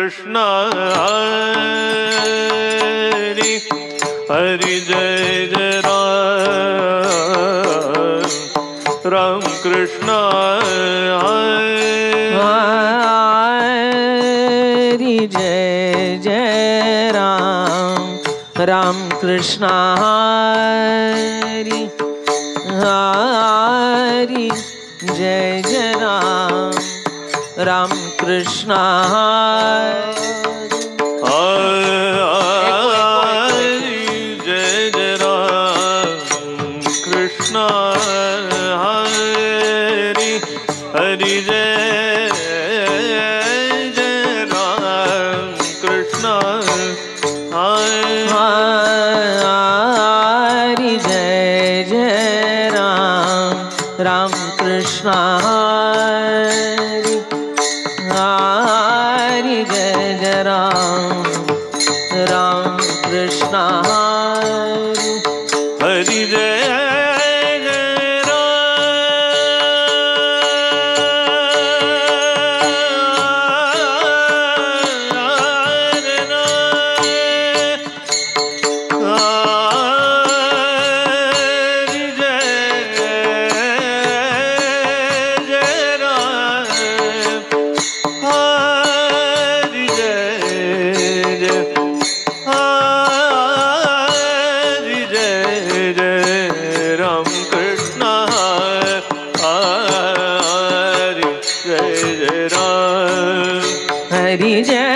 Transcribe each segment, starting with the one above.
कृष्ण हरि हरि जय जय राम कृष्ण हरि जय जय राम कृष्ण हरि हरि जय जय राम कृष्ण हरि जय जय राम कृष्ण हरि हरि जय जय राम कृष्ण हरि जय जय राम कृष्ण हरि हरि जय जय राम कृष्ण हरि हरि जय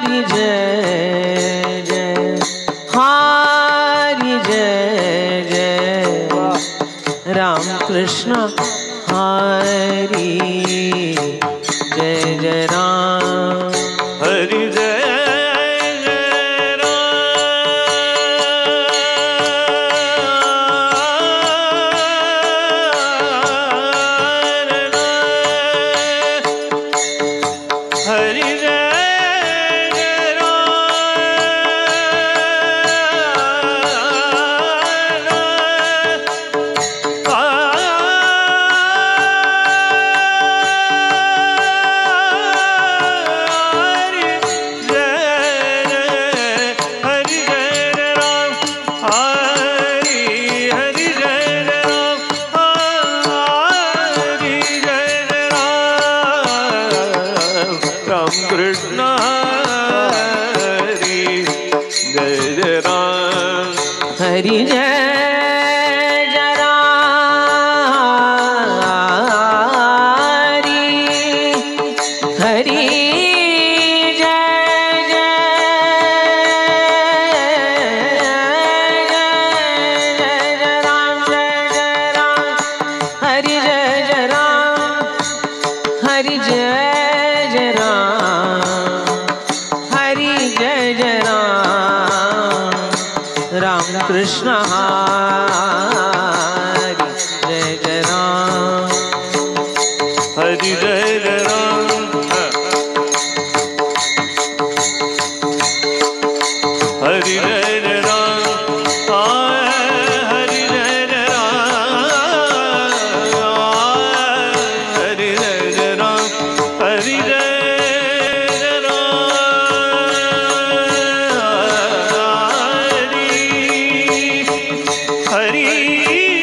हरि जय जय हरि जय जय राम कृष्ण हरि जय जय राम हरि जय कृष्ण हरि जय जय राम हरि जय जय हरि जय जय राम हरि जय जय राम हरि जय जय राम कृष्ण हरि जय जय राम हरि जय जय राम हरि जय जय राम हरि जय जय राम हरि जय जय राम हरि जय हरि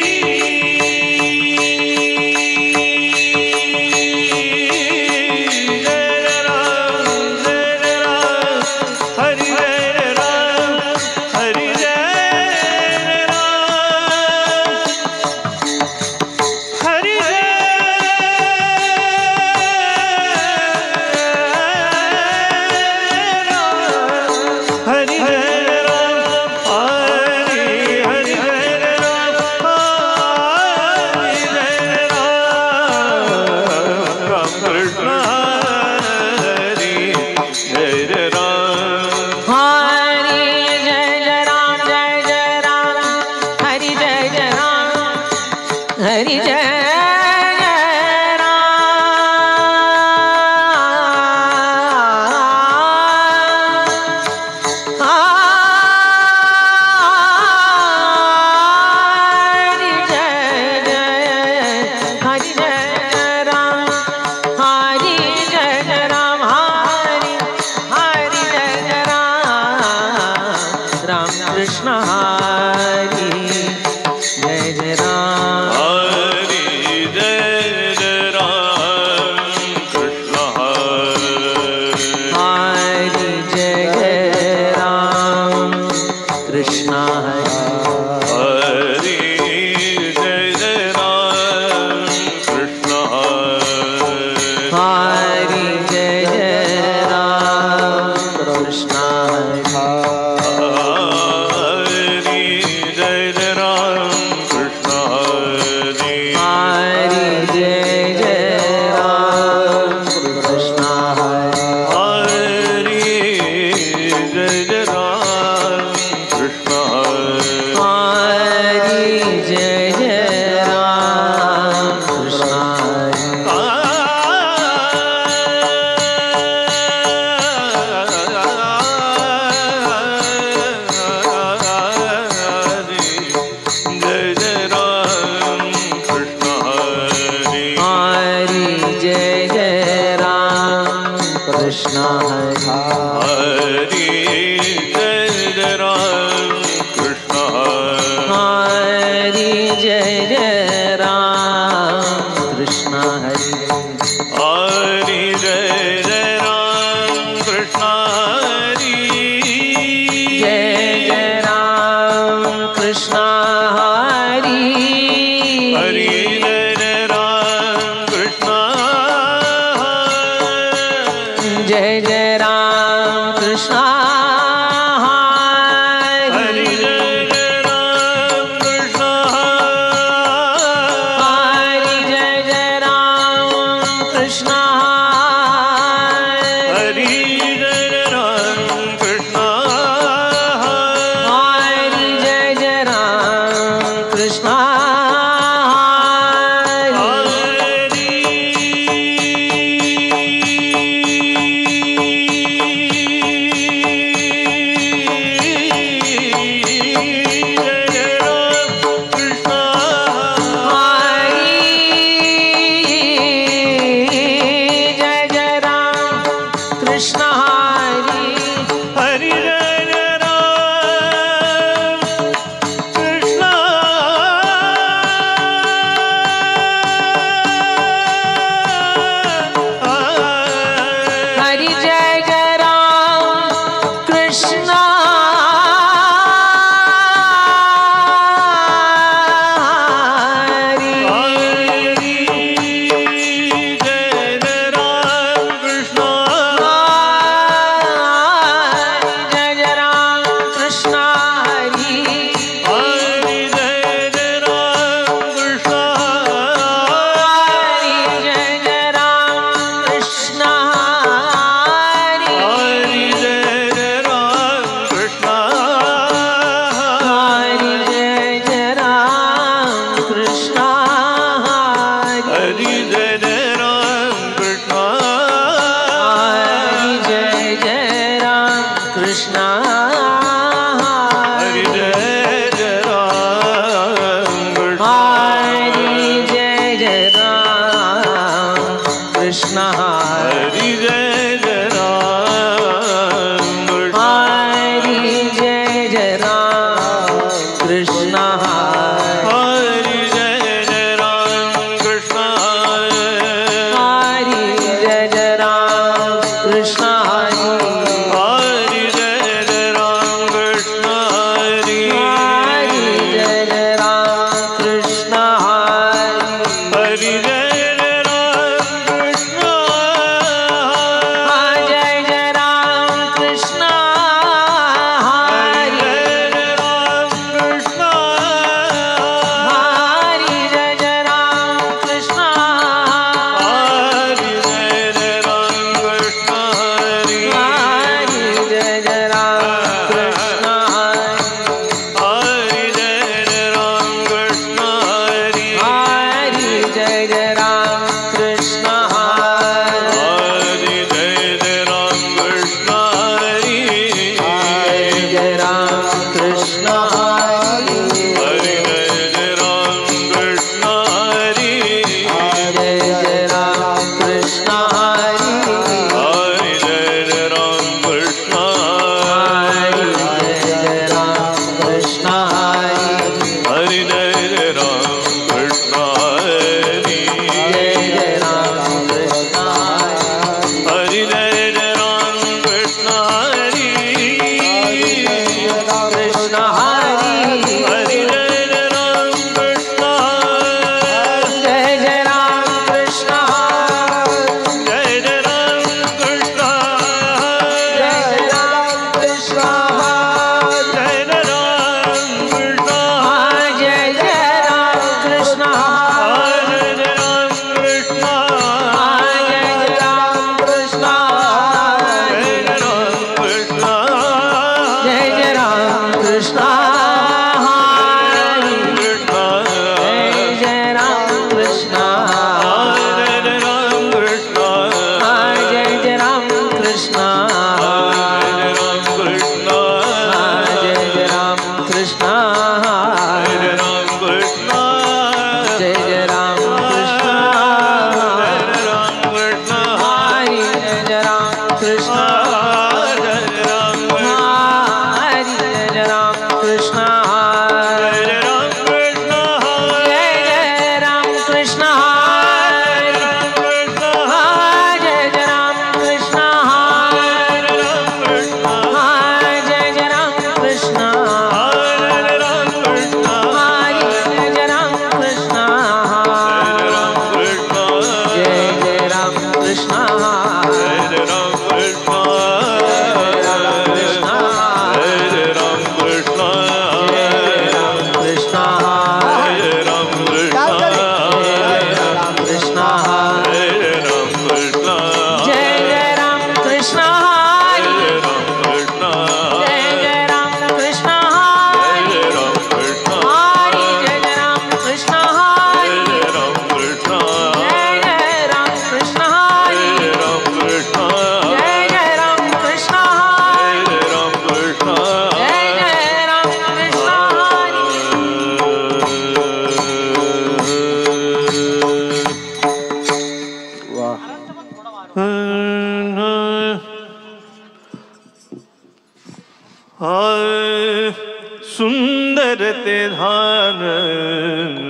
सुंदर ते धान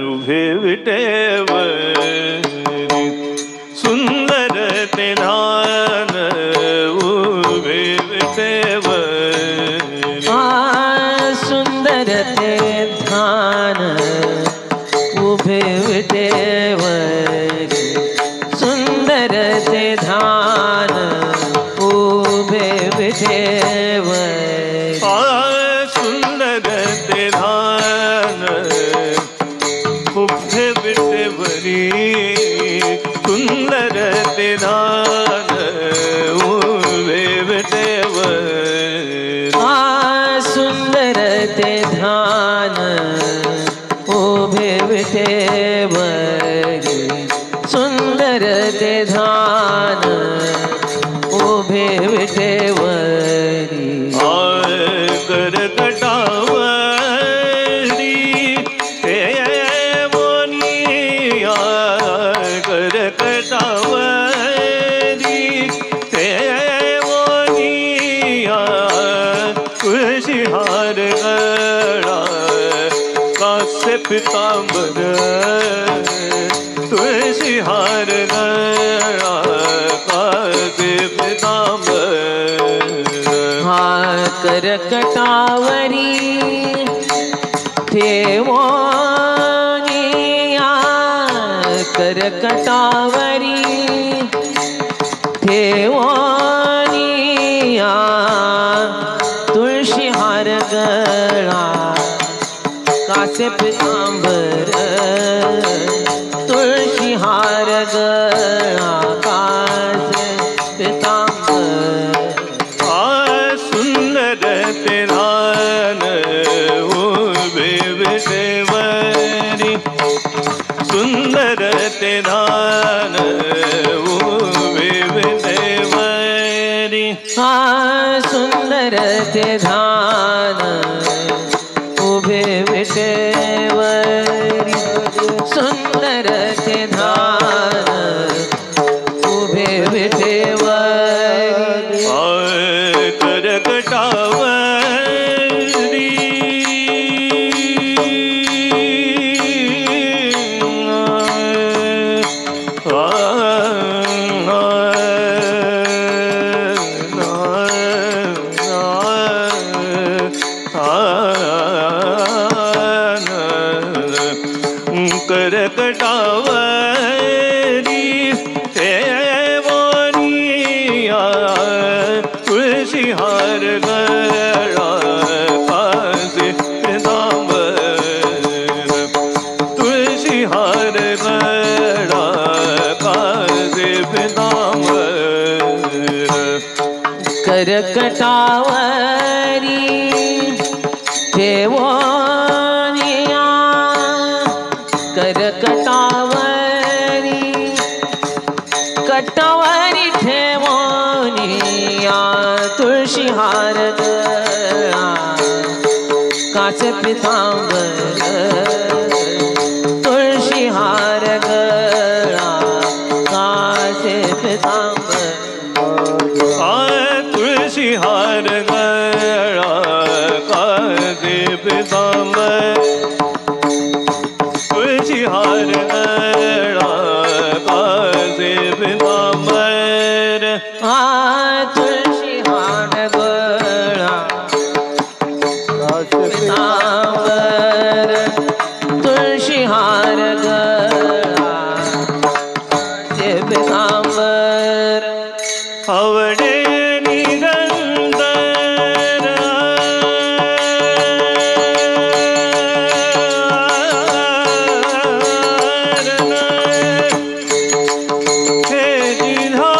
उभे विटेवरी, सुंदर ते धान उभे विटेवरी, सुंदर ते धान उभे विटेवरी, सुंदर ते धान उभे विटेवरी, सुंदर ते धान उभे विटेवरी, सुंदर ते धान उभे विटेवरी, सुंदर ते धान उभे विटेवरी, सुंदर ते धान उभे विटेवरी, करकटावरी ते मोनिया, करकटावरी ते मोनिया, तुळशी हार गळा कासे पितांबर, तुळशी हार गळा कासे पितांबर, करकटावरी ठेवोनिया, करकटावरी ठेवोनिया, तुळशी हार गळा कासे पितांबर, तुळशी हार गळा कासे पितांबर, सुंदर ते धान उभे विटेवरी, सुंदर ते धान उभे विटेवरी, सुंदर ते धान उभे विटेवरी, सुंदर ते धान उभे विटेवरी, करकटावरी करकटावरी ते मोनिया, तुळशी हार गळा कासे पितांबर, तुळशी हार गळा कासे पितांबर, करकटावरी ठेवोनिया, करकटावरी कटावरी ठेवोनिया, तुळशी हार गळा कासे पितांबर, तुळशी हार गळा कासे पितांबर, तुळशी हार गळा कासे पितांबर, तुळशी हार गळा कासे पितांबर, तुळशी हार गळा कासे पितांबर, तुळशी हार गळा कासे पितांबर, आवडे निरंतर हे दिधा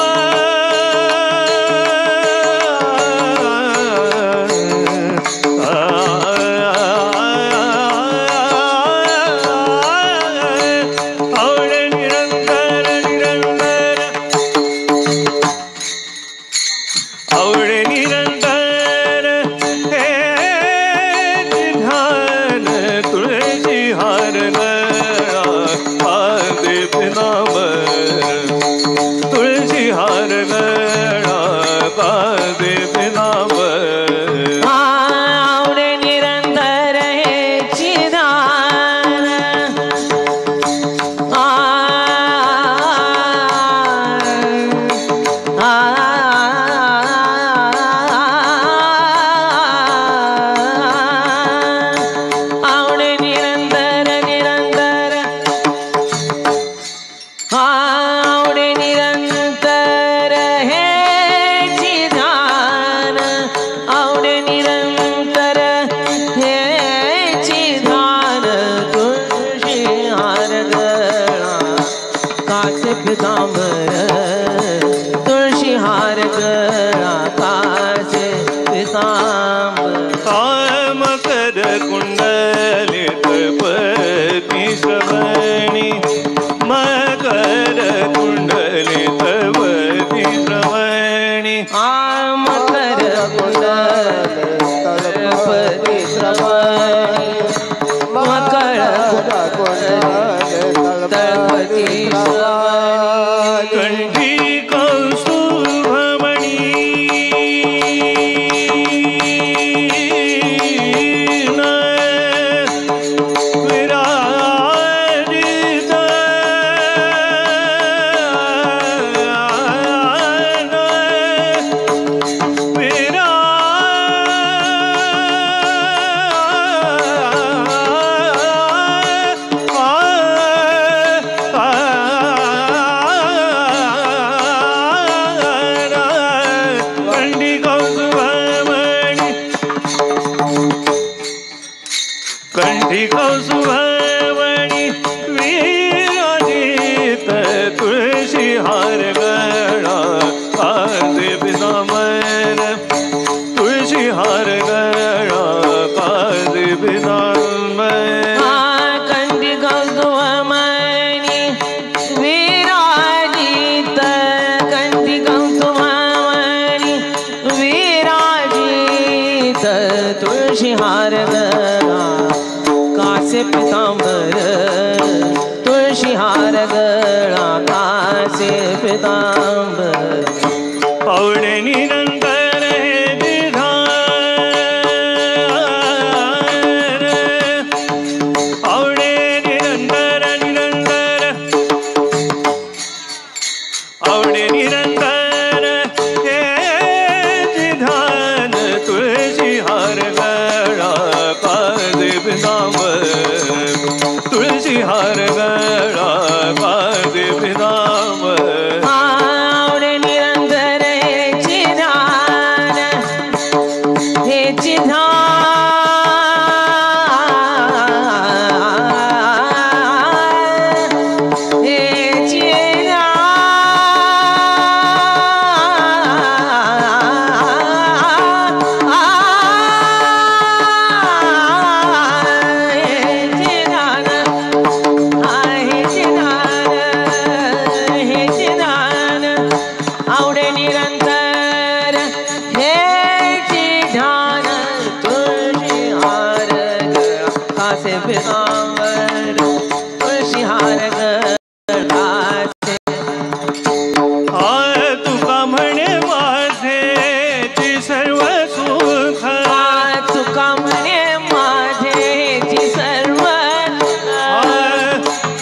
निरंतर हेची ध्यान तुळशी हार गळा कासे पितांबर तुळशी हार गळा कासे पितांबर मकर कुंडलित पती श्रवणी मकर कुंडलित पती श्रवणी मकर कुंडलित पती श्रवणी मकर कुंडलित पती श्रवणी कंठी कौस्तुभमणी कंठी कौस्तुभमणी विराजित तुळशी हार गळा कासे पितांबर तुळशी हार गळा कासे पितांबर कंठी कौस्तुभमणी विराजित कंठी कौस्तुभमणी विराजित तुळशी हार गळा कासे पितांबर तुळशी हार गळा कासे पितांबर आवडे निरंतर हे विधान आवडे निरंतर निरंतर आवडे निरंतर हे विधान तुळशी हार गळा कासे पितांबर तुळशी हार गळा कासे पितांबर आवडे निरंतर हेची ध्यान हेची ध्यान हेची आवडे निरंतर हेची ध्यान तुळशी हार गळा कासे पितांबर तुळशी हार गळा तुका म्हणे माझेची सर्व सुख तुका म्हणे माझेची सर्व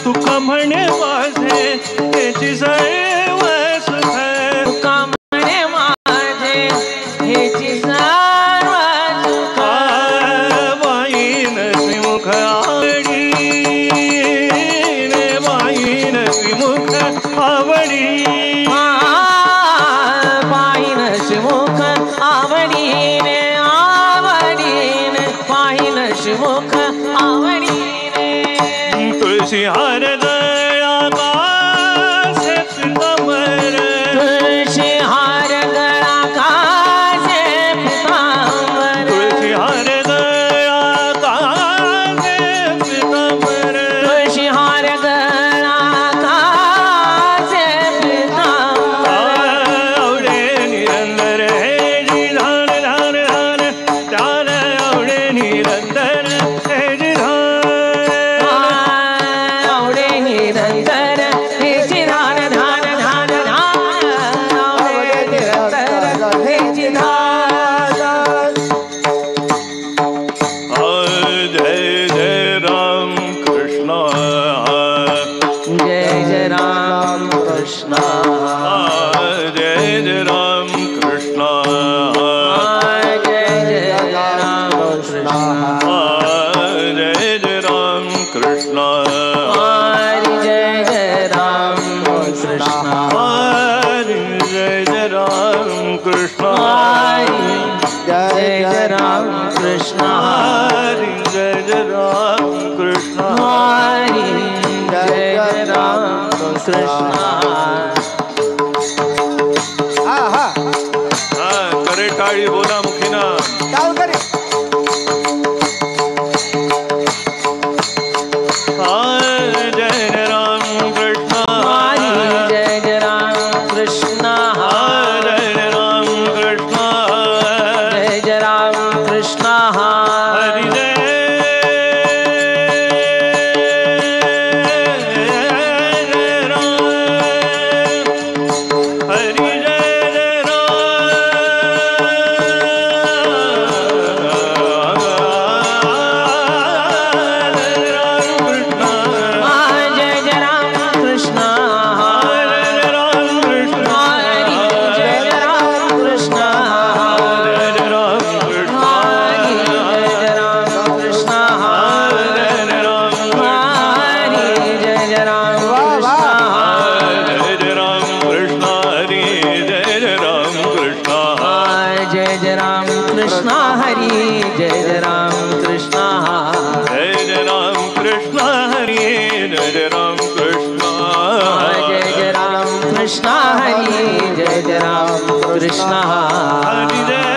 तुका म्हणे माझेची सर्व सुख तुका म्हणे माझे हेची सर्व सुख वाईन श्रीमुख आवडी वाईन श्रीमुख आवडी पाहिन शिमुख आवडीने आवडीने पाहिन शिमुख आवडीने तुळशी हार गळा कासे पितांबर तुळशी हार गळा कासे पितांबर तुळशी हार गळा कासे पितांबर तुळशी हार गळा कासे पितांबर आवडे निरंतर हे जी धान धान धान धान आवडे निरंतर हे जी धान आवडे जय राम कृष्ण हरि जय राम कृष्ण हरि जय राम कृष्ण हा करे टाळी बोला मुखीना टाळ करे जय राम कृष्ण हरि जय राम कृष्ण जय राम कृष्ण जय राम कृष्ण हरि जय राम हरि जय कृष्ण हरि जय राम कृष्ण जय राम कृष्ण हरि जय राम कृष्ण जय राम कृष्ण हरि जय राम कृष्ण हरि जय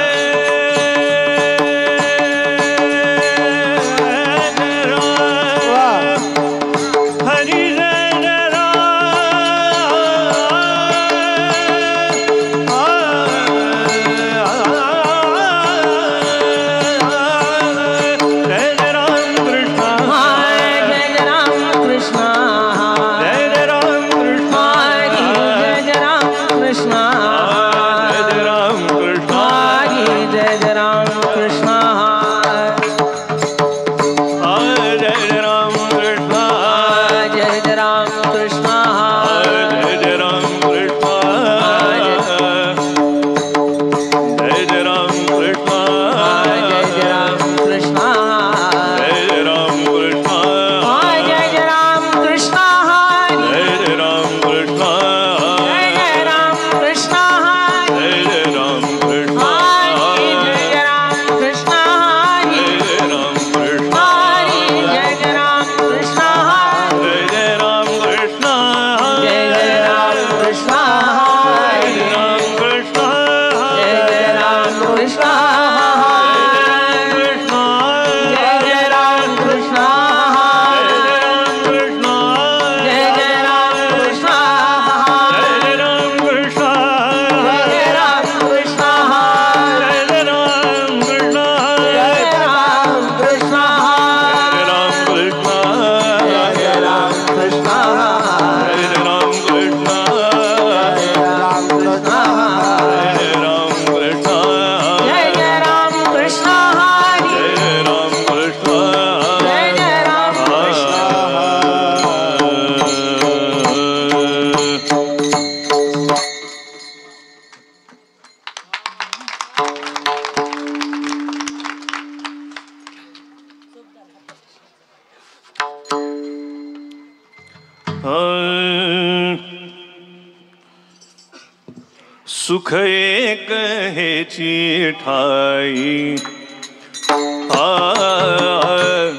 सुख एक हेची ठाई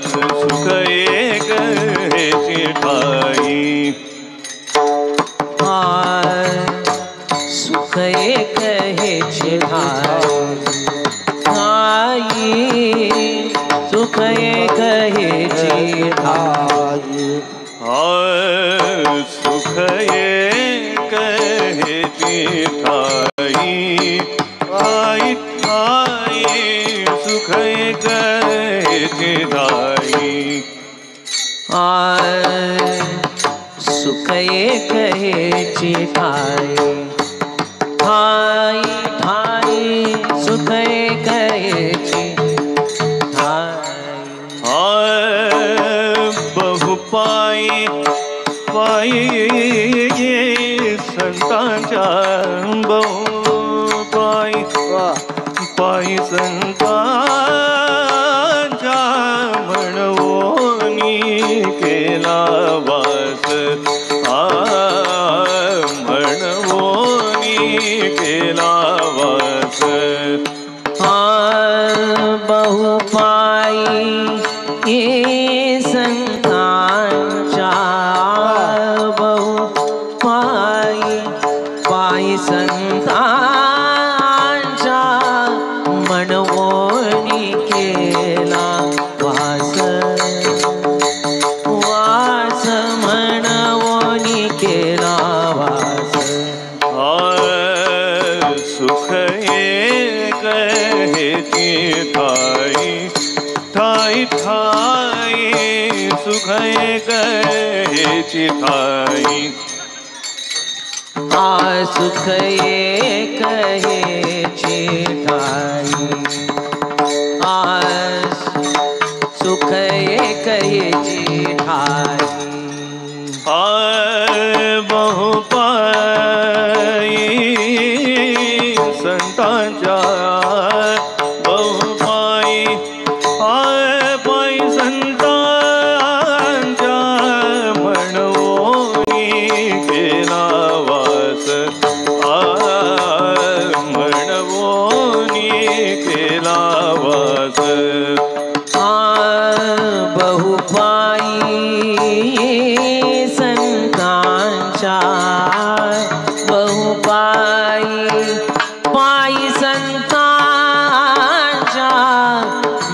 सुख एक हेची ठाई सुख एक हेची ठाई सुख एक हेची ठाई सुख एक हेची ठाई ठाई ठाई सुख एक हेची ठाई सुख एक हेची ठाई ठाई ठाई सुख एक हेची बहुपाई पायी संतांच्या बहुपाई पायी संतांच्या म्हणवोनी केला वास म्हणवोनी केला वास बहुपाई संतांच्या बहुपाई पायी संतांच्या मनवोनी केला वास वास मनवोनी केला वास सुख एक हेची ठाई ठाई ठाई सुख एक हेची ठाई सुख एक हेची ठाई सुख एक हेची ठाई बहुपाई संतांच्या बहुपाई पायी संतांच्या म्हणवोनी केला वास म्हणवोनी केला वास बहुपाई संतांच्या बहुपाई पायी संतांच्या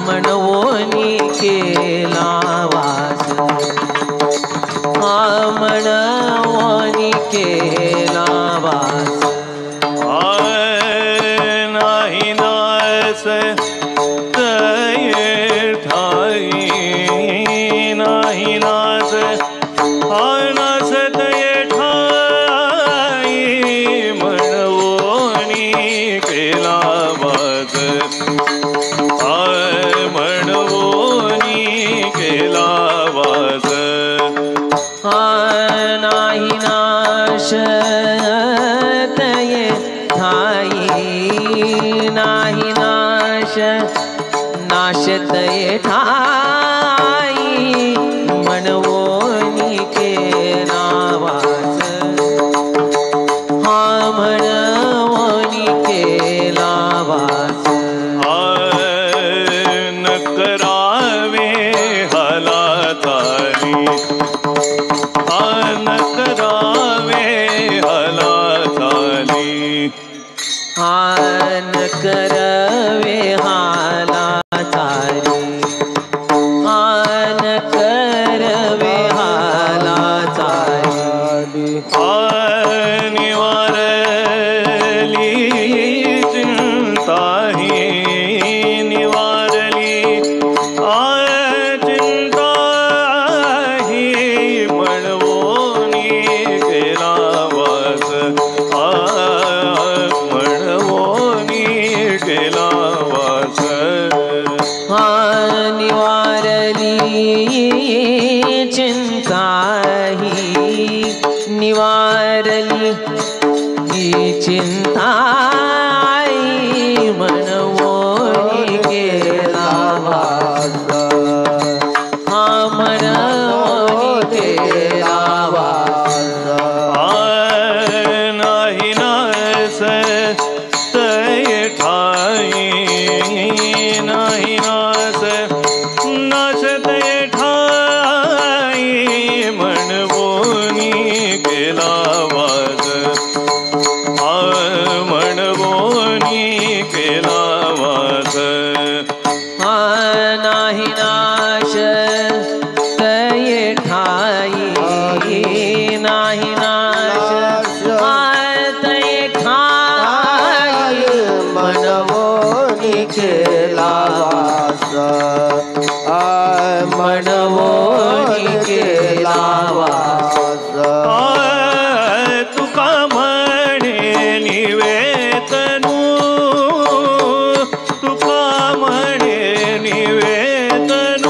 मनवोनी केला वास मनवोनी केला वास नाही नास तये ठाई नाही नास नास तये ठाई म्हणवोनी केला वास म्हणवोनी केला वास नाही नाश तये ठाई नाही नाश नाश तये ठाई मनवोनी केला वास मनवोनी केला वास न करावे हलाताली न करावे हलाताली न करवे हाला चाली न करवे हाला चाली निवारली चिंताही निवारली चिंताही म्हणवोनी केला वास म्हणवोनी केला वास निवारली चिंताही निवारली ही चिंताही मनवोनी केला वास मनवोनी केला वास नाही नास तये ठाई नाही नास नास तये ठाई म्हणवोनी केला वास म्हणवोनी केला वास नाही नाश तये ठाई नाही नाश तये ठाई मनवोनी केला वास मनवोनी केला वास तुका म्हणे निवेतनू तुका म्हणे निवेतनू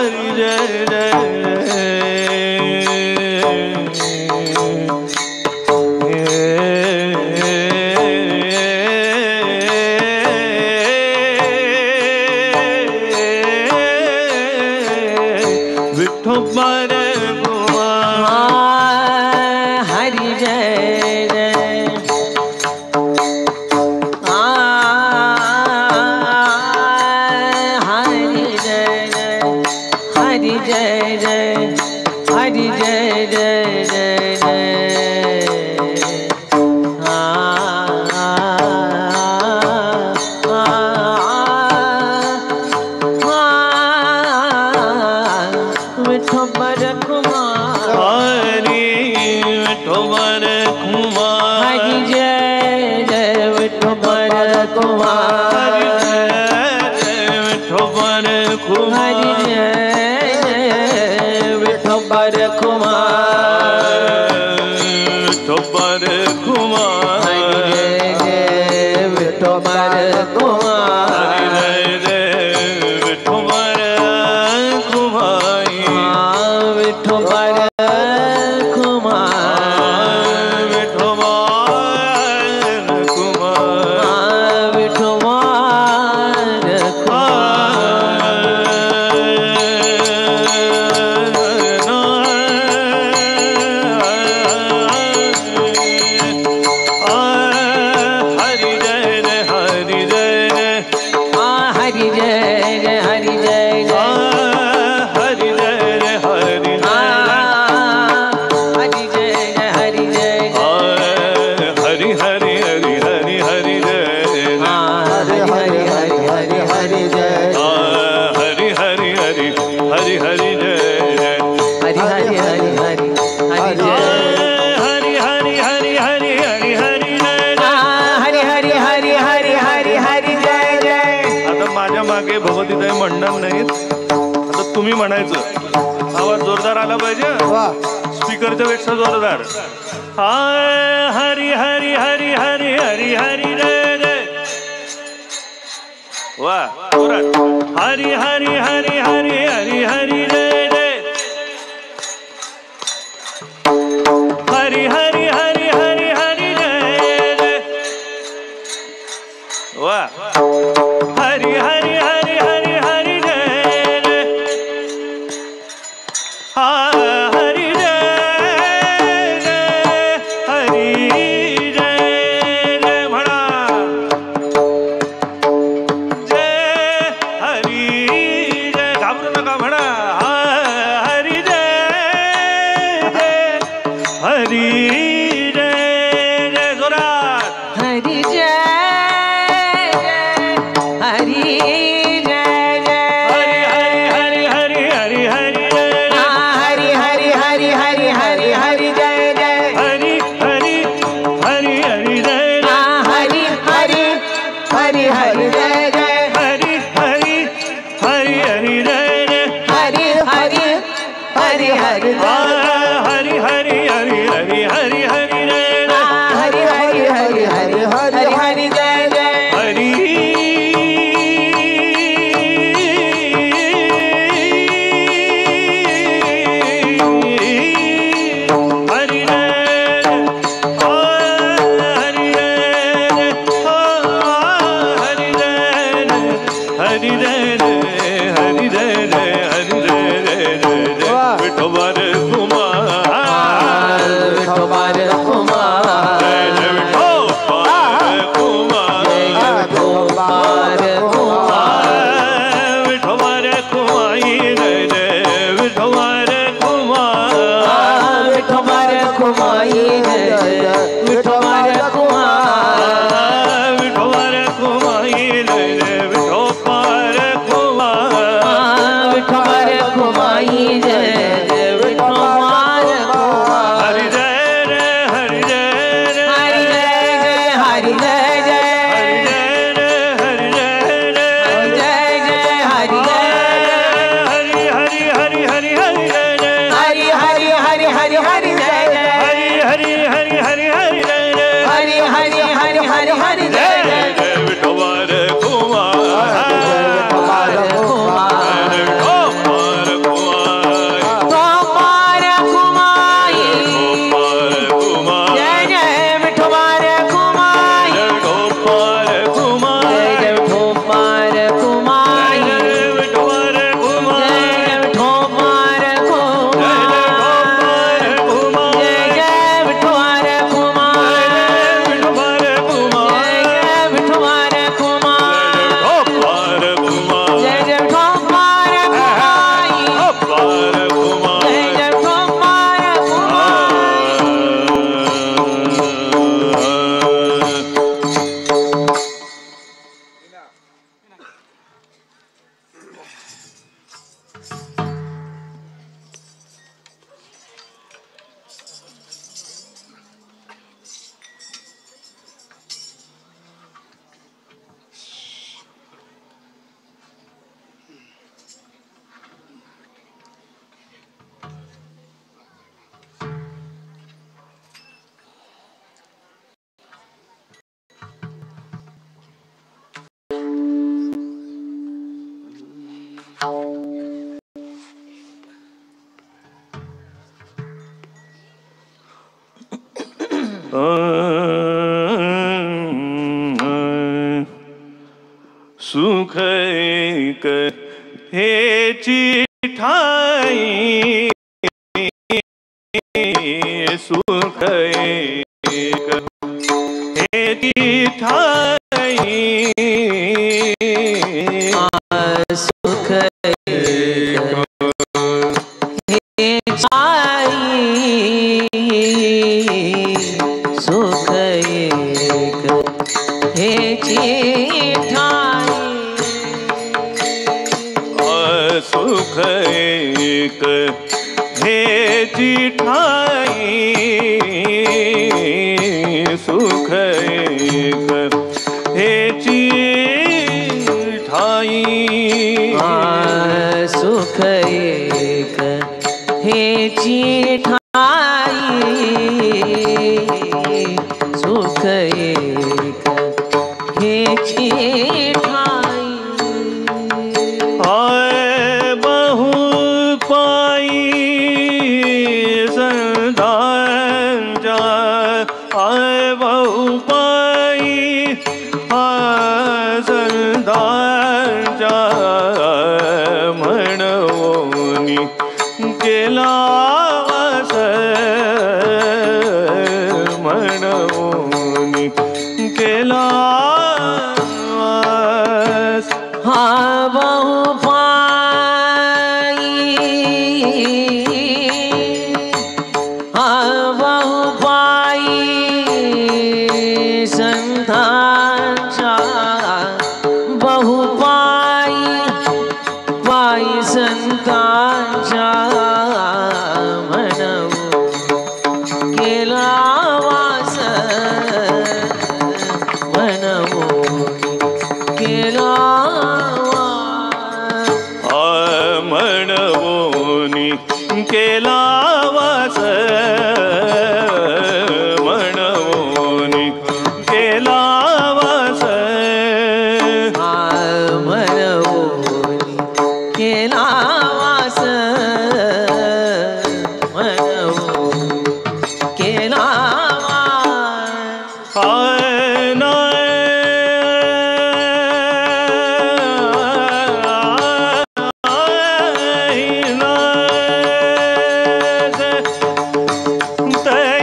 हरि जय जय विठोबा रे हरि जय जय हरि जय जय हरि जय जय हरि जय जय जय जय विठोबर कुमार विठोबर कुमार हरि जय जय विठोबर कुमार विठोबर हरि कुमार जय जय विठोबर कुमार विठोबर कुमार हरि जय जय विठोबर कुमार जय जय विठोबर कुमार विठोबर कुमार विठोबर कुमार विठोबर हरि जय जय हरि जय जय हरि जय जय हरि जय जय हरि जय जय हरि हरि जय जय हरि जय जय हरि हरि हरि हरि हरि जय हरि हरि हरि हरि हरि जय हरि हरि हरि हरि हरि जय हरि हरि हरि हरि हरि जय हरि हरि हरि हरि हरि हरि जय हरि हरि हरि हरि हरि हरि जय जय आता माझ्या मागे भगवतीताई म्हणणार नाहीत, आता तुम्ही म्हणायचं. आवाज जोरदार आला पाहिजे, वा स्पीकरच्या पेक्षा जोरदार. हरी हरी हरी हरी हरी हरी जय जय. वा जोरात. हरी हरी हरी हरी हरी हरी जय जय. हरी हरी हरी हरी हरी जय जय. वा हरी हरी हरी हरी हरी जय जय. हरी जय जय हरी जय जय म्हणा. जय हरी जय. घाबरू नका म्हणा. हरी जय जय हरी जय जय. जोरात. हरि जय जय हरि जय जय हरी हरी हरी हरी हरी जय जय. हरि हरि हरि हरि हरि हरि जय जय हरी हरी हरी हरी जय जय. हरि हरि हरि हरि जय जय हरी हरी हरी हरी जय जय. हरि हरि हरि हरि जय हरी हरी हरी हरी हरी हरी जय जय. हरि हरि हरि हरि हरि हरि जय जय हरी हरी जय हरी जय हरी जय हरी जय हरी जय हरी जय जय. विठोबर कुमार सुख एक हेची ठाई सुख एक हेची ठाई सुख एक सुख एक हेची ठाई सुख एक हेची ठाई सुख एक हेची ठाई सुख एक हेची ठाई सुख एक हेची ठाई आय बहु पाई संधांचा आय बहु पाई संधांचा म्हणवोनी केला वास म्हणवोनी केला वास हा बहु पाई हा बहु पाई संतांचा बहु पाई पाई संतांचा म्हणवू केला वास म्हणवू केला म्हणवोनी केला वास म्हणवोनी केला वास म्हणवोनी केला वास म्हणवोनी केला वास ते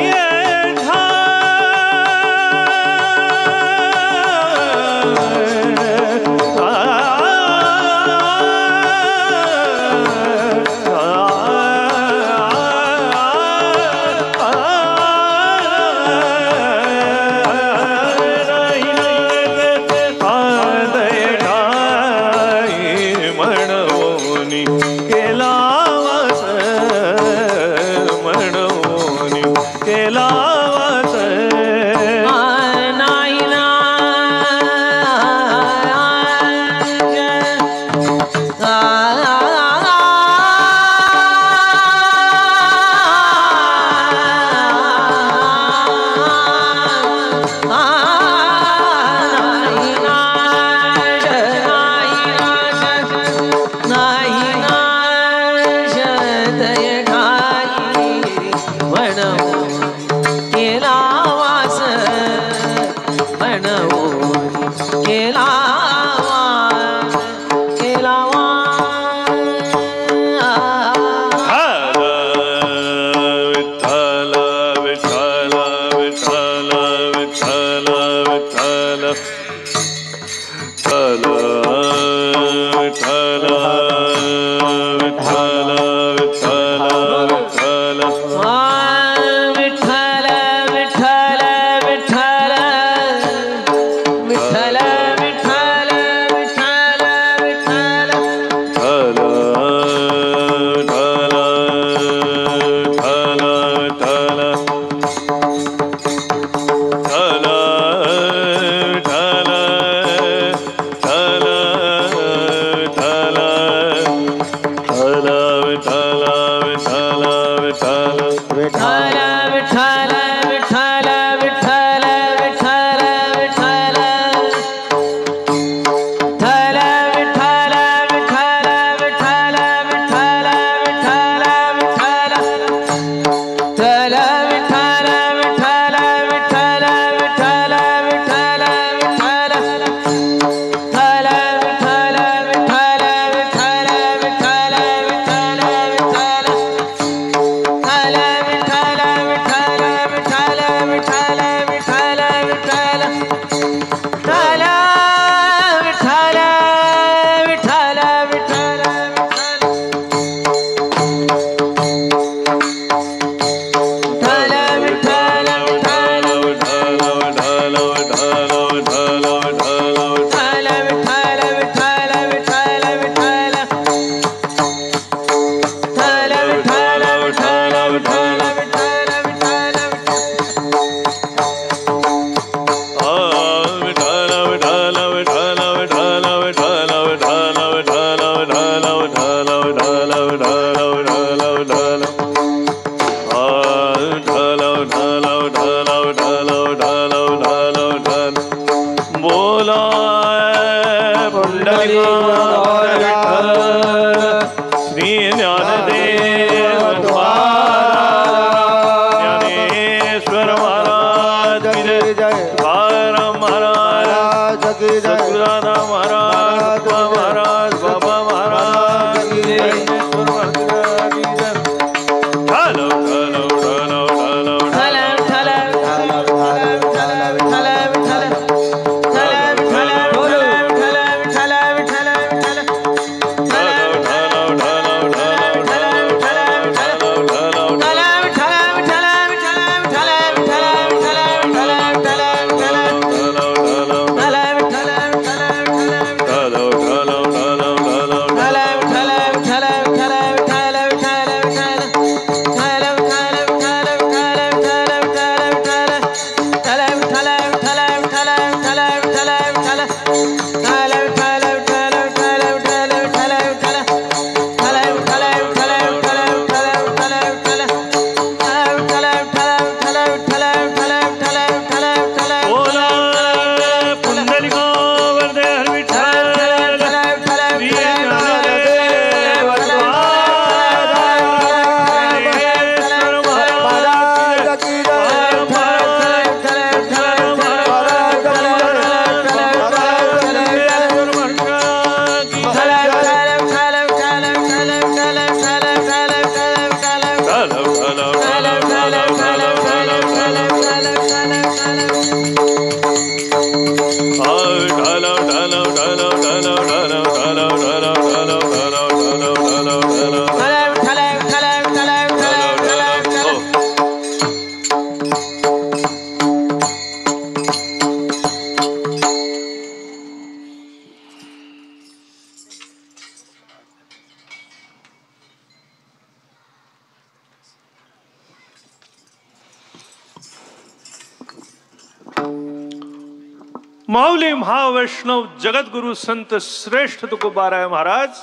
माऊली महावैष्णव जगद्गुरु संत श्रेष्ठ तुकोबाराय महाराज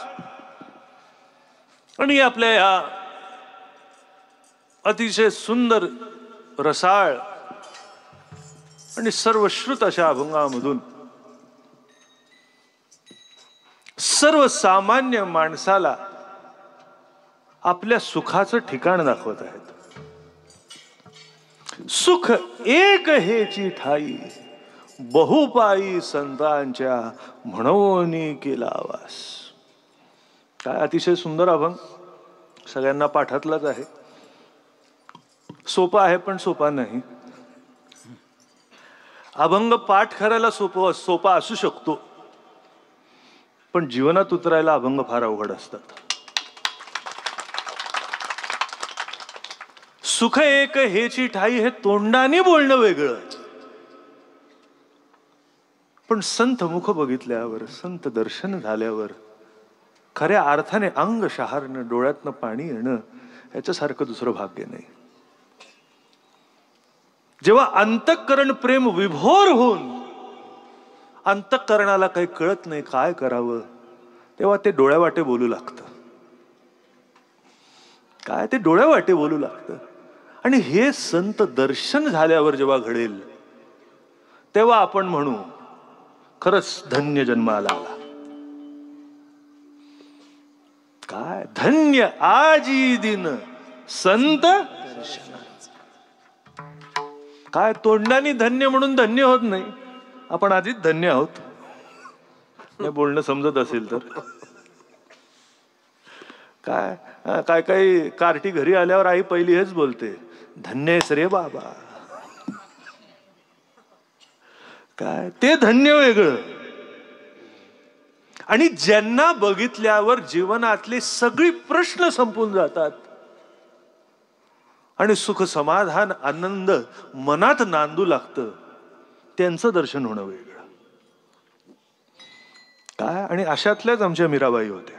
आणि आपल्या या अतिशय सुंदर रसाळ आणि सर्वश्रुत अशा अभंगामधून सर्वसामान्य माणसाला आपल्या सुखाचं ठिकाण दाखवत आहेत. सुख एक हेची ठाई बहुपायी संतांच्या म्हणोनी केला वास. काय अतिशय सुंदर अभंग, सगळ्यांना पाठातलाच आहे. सोपा आहे पण सोपा नाही. अभंग पाठ करायला सोपा असू शकतो, पण जीवनात उतरायला अभंग फार अवघड असतात. सुख एक हेची ठाई हे तोंडाने बोलणं वेगळं, पण संत मुख बघितल्यावर, संत दर्शन झाल्यावर खऱ्या अर्थाने अंग शहारणं, डोळ्यातनं पाणी येणं याच्यासारखं दुसरं भाग्य नाही. जेव्हा अंतःकरण प्रेम विभोर होऊन अंतःकरणाला काही कळत नाही काय करावं, तेव्हा ते डोळ्यावाटे बोलू लागतं. काय ते डोळ्यावाटे बोलू लागतं. आणि हे संत दर्शन झाल्यावर जेव्हा घडेल तेव्हा आपण म्हणू खरंच धन्य जन्माला आला. काय धन्य आजी दिन संत. काय तोंडाने धन्य म्हणून धन्य होत नाही, आपण आधीच धन्य आहोत. हे बोलणं समजत असेल तर. काय काय काही कार्टी घरी आल्यावर आई पहिली हेच बोलते, धन्य आहेस रे बाबा. काय ते धन्य वेगळं. आणि ज्यांना बघितल्यावर जीवनातले सगळे प्रश्न संपून जातात आणि सुख समाधान आनंद मनात नांदू लागतं, त्यांचं दर्शन होणं वेगळं. काय आणि अशातल्याच आमच्या मीराबाई होत्या.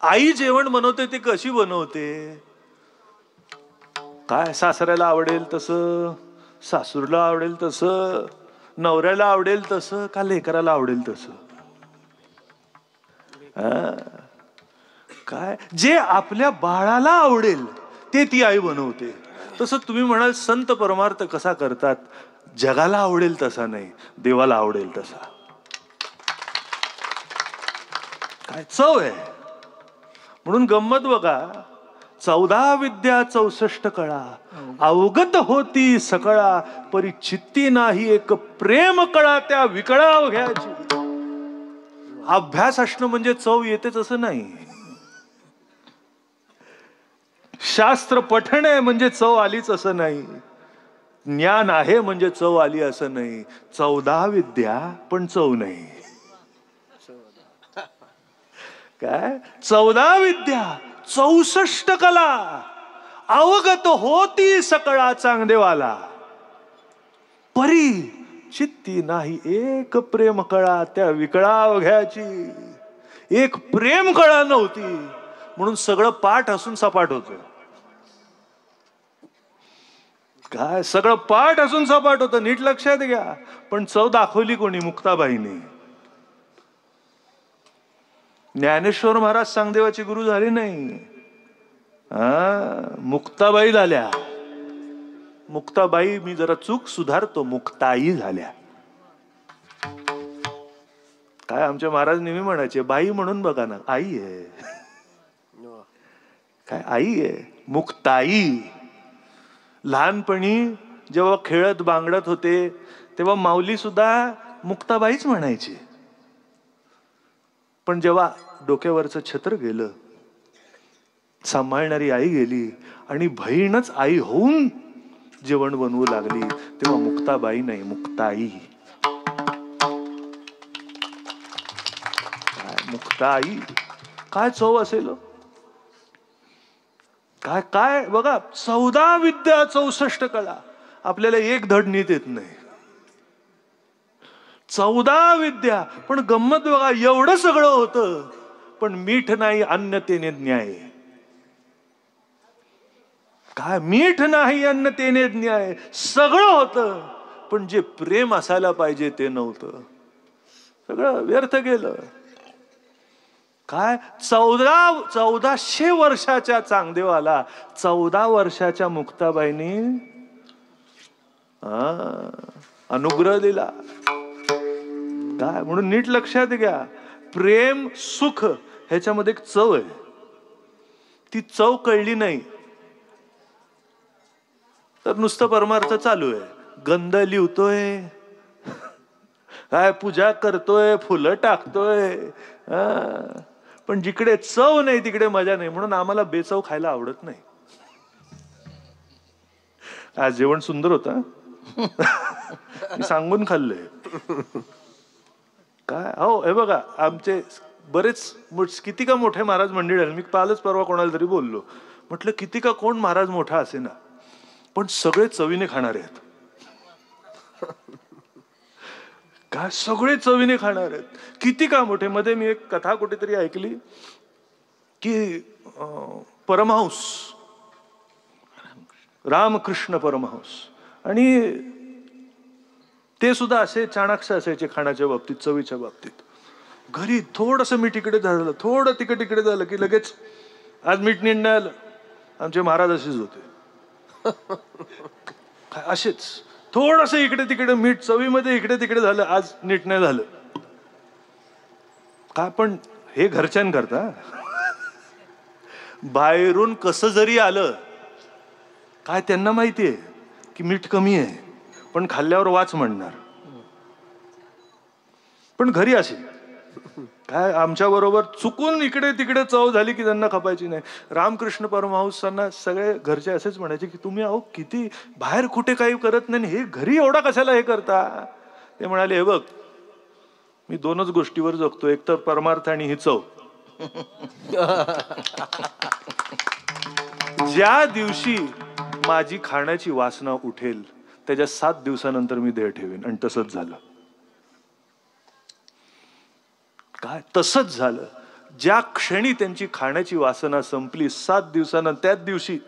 आई जेवण बनवते ती कशी बनवते? काय सासऱ्याला आवडेल तसं, सासूरला आवडेल तसं, नवऱ्याला आवडेल तसं, का लेकराला आवडेल तसं? काय जे आपल्या बाळाला आवडेल ते ती आई बनवते. तसं तुम्ही म्हणाल संत परमार्थ कसा करतात? जगाला आवडेल तसा नाही, देवाला आवडेल तसा. काय चव आहे. म्हणून गंमत बघा, 14 विद्या 64 कळा, अवगत होती सकळा, परिचित्ती नाही एक प्रेम कळा त्या विकळा घ्यायची. अभ्यास असणं म्हणजे चव येतेच असं नाही. शास्त्र पठण आहे म्हणजे चव आलीच असं नाही. ज्ञान आहे म्हणजे चव आली असं नाही. 14 विद्या पण चव नाही. काय 14 विद्या 64 कला, अवगत होती सकळा चांगदेवाला, परी चित्ती नाही एक प्रेम कळा त्या विकळा अवघ्याची. एक प्रेम कळा नव्हती म्हणून सगळं पाठ असून सपाट होतं. काय सगळं पाठ असून सपाट होतं, नीट लक्षात घ्या. पण चव दाखवली कोणी? मुक्ताबाईने. ज्ञानेश्वर महाराज चांगदेवाचे गुरु झाले नाही, मुक्ताबाई झाल्या. मुक्ताबाई, मी जरा चूक सुधारतो, मुक्ताई झाल्या. काय आमचे महाराज नेहमी म्हणायचे, बाई म्हणून बघा ना, आई आहे. काय आई आहे, मुक्ताई. लहानपणी जेव्हा खेळत बांगडत होते तेव्हा माऊली सुद्धा मुक्ताबाईच म्हणायची. पण जेव्हा डोक्यावरचं छत्र गेलं, सांभाळणारी आई गेली आणि बहीणच आई होऊन जेवण बनवू लागली, तेव्हा मुक्ताबाई नाही, मुक्ताई. मुक्ताई. काय चव असेल? काय काय बघा, 14 विद्या 64 कला, आपल्याला एक धड नीट येत नाही. 14 विद्या, पण गंमत बघा, एवढं सगळं होतं पण मीठ नाही अन्न तेने न्याय. काय मीठ नाही अन्न तेने न्याय. सगळं होतं पण जे प्रेम असायला पाहिजे ते नव्हतं. सगळं व्यर्थ गेलं. काय 1400 वर्षाच्या चांगदेवाला 14 वर्षाच्या मुक्ताबाईंनी अनुग्रह दिला. काय म्हणून नीट लक्षात घ्या, प्रेम सुख ह्याच्यामध्ये एक चव आहे. ती चव कळली नाही तर नुसतं परमार्थ चालू आहे. गंध लिवतोय, काय पूजा करतोय, फुलं टाकतोय, पण जिकडे चव नाही तिकडे मजा नाही. म्हणून आम्हाला बेचव खायला आवडत नाही. आज जेवण सुंदर होतं, मी सांगून खाल्लंय. काय हो, हे बघा, आमचे बरेच किती का मोठे महाराज मंडळी आले. मी कालच परवा कोणाला तरी बोललो, म्हटलं किती का कोण महाराज मोठा असे ना, पण सगळे चवीने खाणारे आहेत. काय सगळे चवीने खाणार आहेत, किती का मोठे. मध्ये मी एक कथा कुठेतरी ऐकली की परमहंस रामकृष्ण परमहंस, आणि ते सुद्धा असे चाणाक्ष असायचे खाण्याच्या बाबतीत, चवीच्या बाबतीत. घरी थोडस मीठ इकडे झालं, थोडं तिकडे तिकडे झालं की लगेच आज मीठ नीट नाही आलं. आमचे महाराज असेच होते. असेच थोडस इकडे तिकडे मीठ चवीमध्ये इकडे तिकडे झालं, आज नीट नाही झालं. काय पण हे घरच्यांकरता. बाहेरून कसं जरी आलं, काय त्यांना माहितीये की मीठ कमी आहे, पण खाल्ल्यावर वाच म्हणणार. पण घरी असे काय आमच्या बरोबर चुकून इकडे तिकडे चव झाली की त्यांना खपायची नाही. रामकृष्ण परमहंसांना सगळे घरचे असेच म्हणायचे की तुम्ही अहो किती बाहेर कुठे काही करत नाही, हे घरी एवढा कशाला हे करता. ते म्हणाले, हे बघ, मी दोनच गोष्टीवर जगतो, एक तर परमार्थ आणि ही चव. ज्या दिवशी माझी खाण्याची वासना उठेल त्याच्या 7 दिवसानंतर मी देह ठेवेन. आणि तसंच झालं. काय तसंच झालं. ज्या क्षणी त्यांची खाण्याची वासना संपली, 7 दिवसानं त्याच दिवशी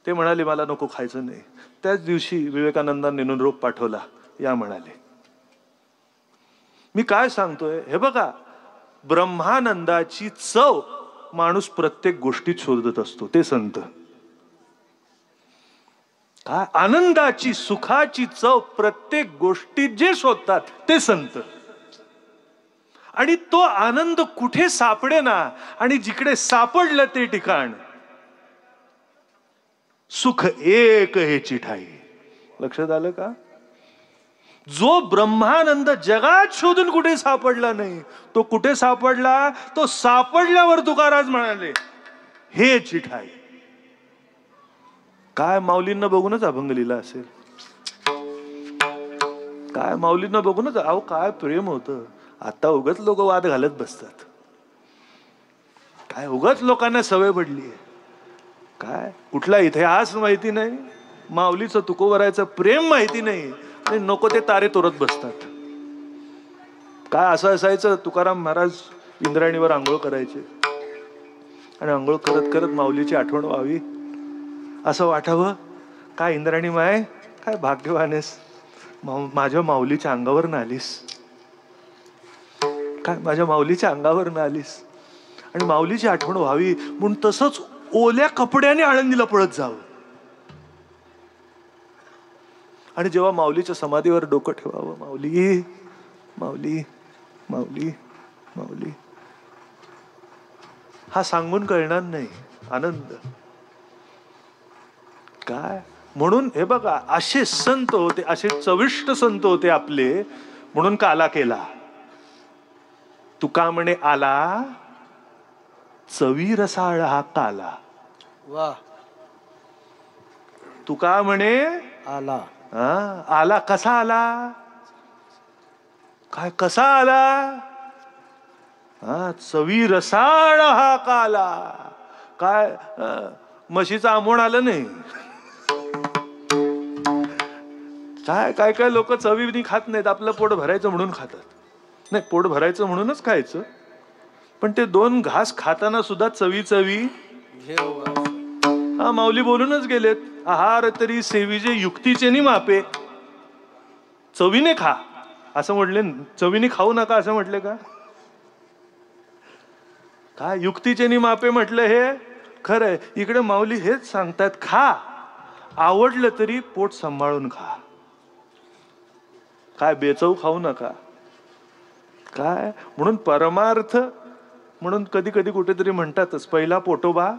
ते म्हणाले मला नको खायचं नाही. त्याच दिवशी विवेकानंदांनी निरोप पाठवला, या म्हणाले. मी काय सांगतोय हे बघा, ब्रह्मानंदाची चव माणूस प्रत्येक गोष्टीत शोधत असतो, ते संत. काय आनंदाची सुखाची चव प्रत्येक गोष्टीत जे शोधतात ते संत. आणि तो आनंद कुठे सापडे ना, आणि जिकडे सापडलं ते ठिकाण सुख एक हेची ठाई. लक्षात आलं का? जो ब्रह्मानंद जगात शोधून कुठे सापडला नाही, तो कुठे सापडला? तो सापडल्यावर तुकाराज म्हणाले हेची ठाई. काय माऊलींना बघूनच अभंग लिहिला असेल, काय माऊलींना बघूनच. अहो काय प्रेम होतं. आता उगाच लोक वाद घालत बसतात, काय उगाच लोकांना सवय पडली. काय कुठला इतिहास माहिती नाही, माऊलीचं तुकोबरायचं प्रेम माहिती नाही, आणि नको ते तारे तोरत बसतात. काय असं असायचं, तुकाराम महाराज इंद्रायणीवर आंघोळ करायचे, आणि आंघोळ करत करत माऊलीची आठवण व्हावी असं वाटावं. काय इंद्रायणी माय, काय भाग्यवान आहेस, माझ्या माऊलीच्या अंगावर न आलीस, काय माझ्या माऊलीच्या अंगावर न आलीस. आणि माऊलीची आठवण व्हावी म्हणून तसंच ओल्या कपड्याने आळंदीला पळत जावं. आणि जेव्हा माऊलीच्या समाधीवर डोकं ठेवावं, माऊली माऊली माऊली माऊली, हा सांगून कळणार नाही आनंद काय. म्हणून हे बघा, असे संत होते, असे चविष्ट संत होते आपले, म्हणून काला केला. तुका म्हणे आला चवी रसाळ हा काला. वा. तुका म्हणे आला. आला. कसा आला? काय कसा आला? चवी रसाळ हा काला. काय म्हशीचं आंबोण आलं नाही. काय काय काय लोक चवीनी खात नाहीत, आपलं पोट भरायचं म्हणून खातात. नाही, पोट भरायचं म्हणूनच खायचं, पण ते 2 घास खाताना सुद्धा चवी चवी. हा माऊली बोलूनच गेलेत, आहार तरी सेविजे युक्तीचे नि मापे. चवीने खा असं म्हटले, चवीने खाऊ नका असं म्हटले का? काय युक्तीचे नि मापे म्हटलं हे खरंय. इकडे माऊली हेच सांगतात, खा, आवडलं तरी पोट सांभाळून खा, काय बेचव खाऊ नका. काय म्हणून परमार्थ म्हणून कधी कधी कुठेतरी म्हणतातच, पहिला पोटोबा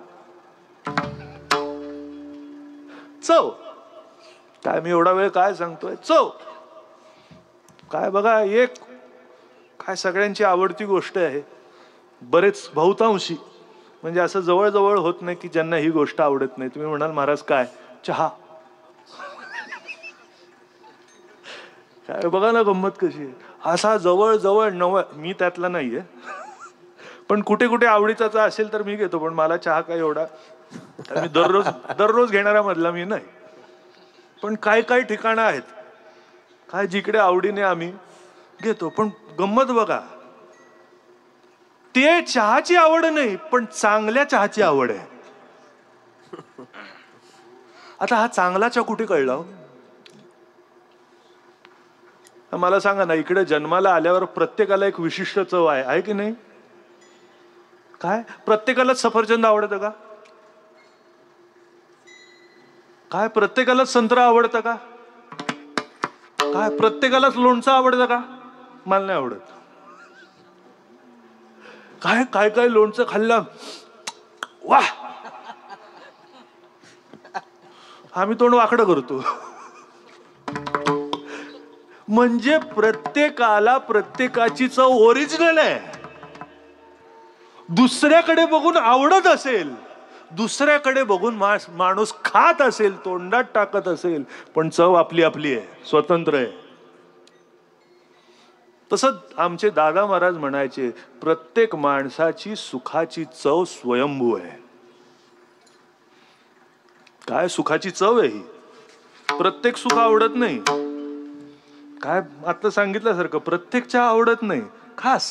चव. काय मी एवढा वेळ काय सांगतोय, चव. काय बघा, एक काय सगळ्यांची आवडती गोष्ट आहे, बरेच बहुतांशी, म्हणजे असं जवळजवळ होत नाही की ज्यांना ही गोष्ट आवडत नाही. तुम्ही म्हणाल महाराज काय, चहा. काय बघा ना गंमत कशी आहे. असा जवळ मी त्यातला नाहीये, पण कुठे कुठे आवडीचा असेल तर मी घेतो, पण मला चहा काय एवढा, मी दररोज घेणारा मधला मी नाही. पण काय काय ठिकाणं आहेत काय जिकडे आवडीने आम्ही घेतो. पण गंमत बघा, ते चहाची आवड नाही, पण चांगल्या चहाची आवड आहे. आता हा चांगला चहा कुठे कळला? मला सांगा ना, इकडे जन्माला आल्यावर प्रत्येकाला एक विशिष्ट चव आहे की नाही? काय प्रत्येकालाच सफरचंद आवडतं का? काय प्रत्येकालाच संत्रा आवडतं का? काय प्रत्येकालाच लोणचं आवडतं का? मला नाही आवडत. काय काय काय लोणचं खाल्लं, वा, आम्ही तोंड वाकडं करतो. म्हणजे प्रत्येकाला प्रत्येकाची चव ओरिजिनल आहे. दुसऱ्याकडे बघून आवडत असेल, दुसऱ्याकडे बघून माणूस खात असेल, तोंडात टाकत असेल, पण चव आपली आपली आहे, स्वतंत्र आहे. तसंच आमचे दादा महाराज म्हणायचे, प्रत्येक माणसाची सुखाची चव स्वयंभू आहे. काय सुखाची चव आहे ही? प्रत्येक सुख आवडत नाही. काय आता सांगितल्यासारखं प्रत्येक चहा आवडत नाही, खास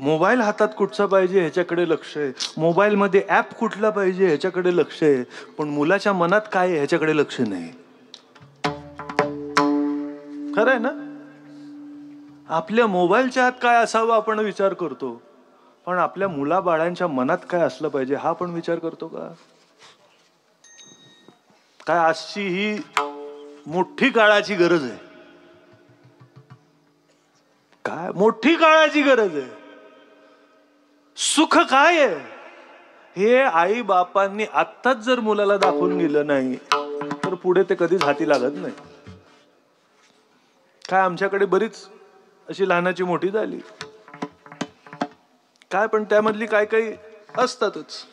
मोबाईल हातात कुठचा पाहिजे ह्याच्याकडे लक्ष आहे, मोबाईलमध्ये ऍप कुठला पाहिजे ह्याच्याकडे लक्ष आहे, पण मुलाच्या मनात काय आहे ह्याच्याकडे लक्ष नाही. खरं आहे ना? आपल्या मोबाईलच्या आत काय असावं आपण विचार करतो, पण आपल्या मुलाबाळांच्या मनात काय असलं पाहिजे हा पण विचार करतो का? काय आजची ही मोठी काळाची गरज आहे. काय मोठी काळाची गरज आहे. सुख काय आहे हे आई बापांनी आत्ताच जर मुलाला दाखवून गेलं नाही तर पुढे ते कधीच हाती लागत नाही. काय आमच्याकडे बरीच अशी लहानाची मोठी झाली काय, पण त्यामधली काय काही असतातच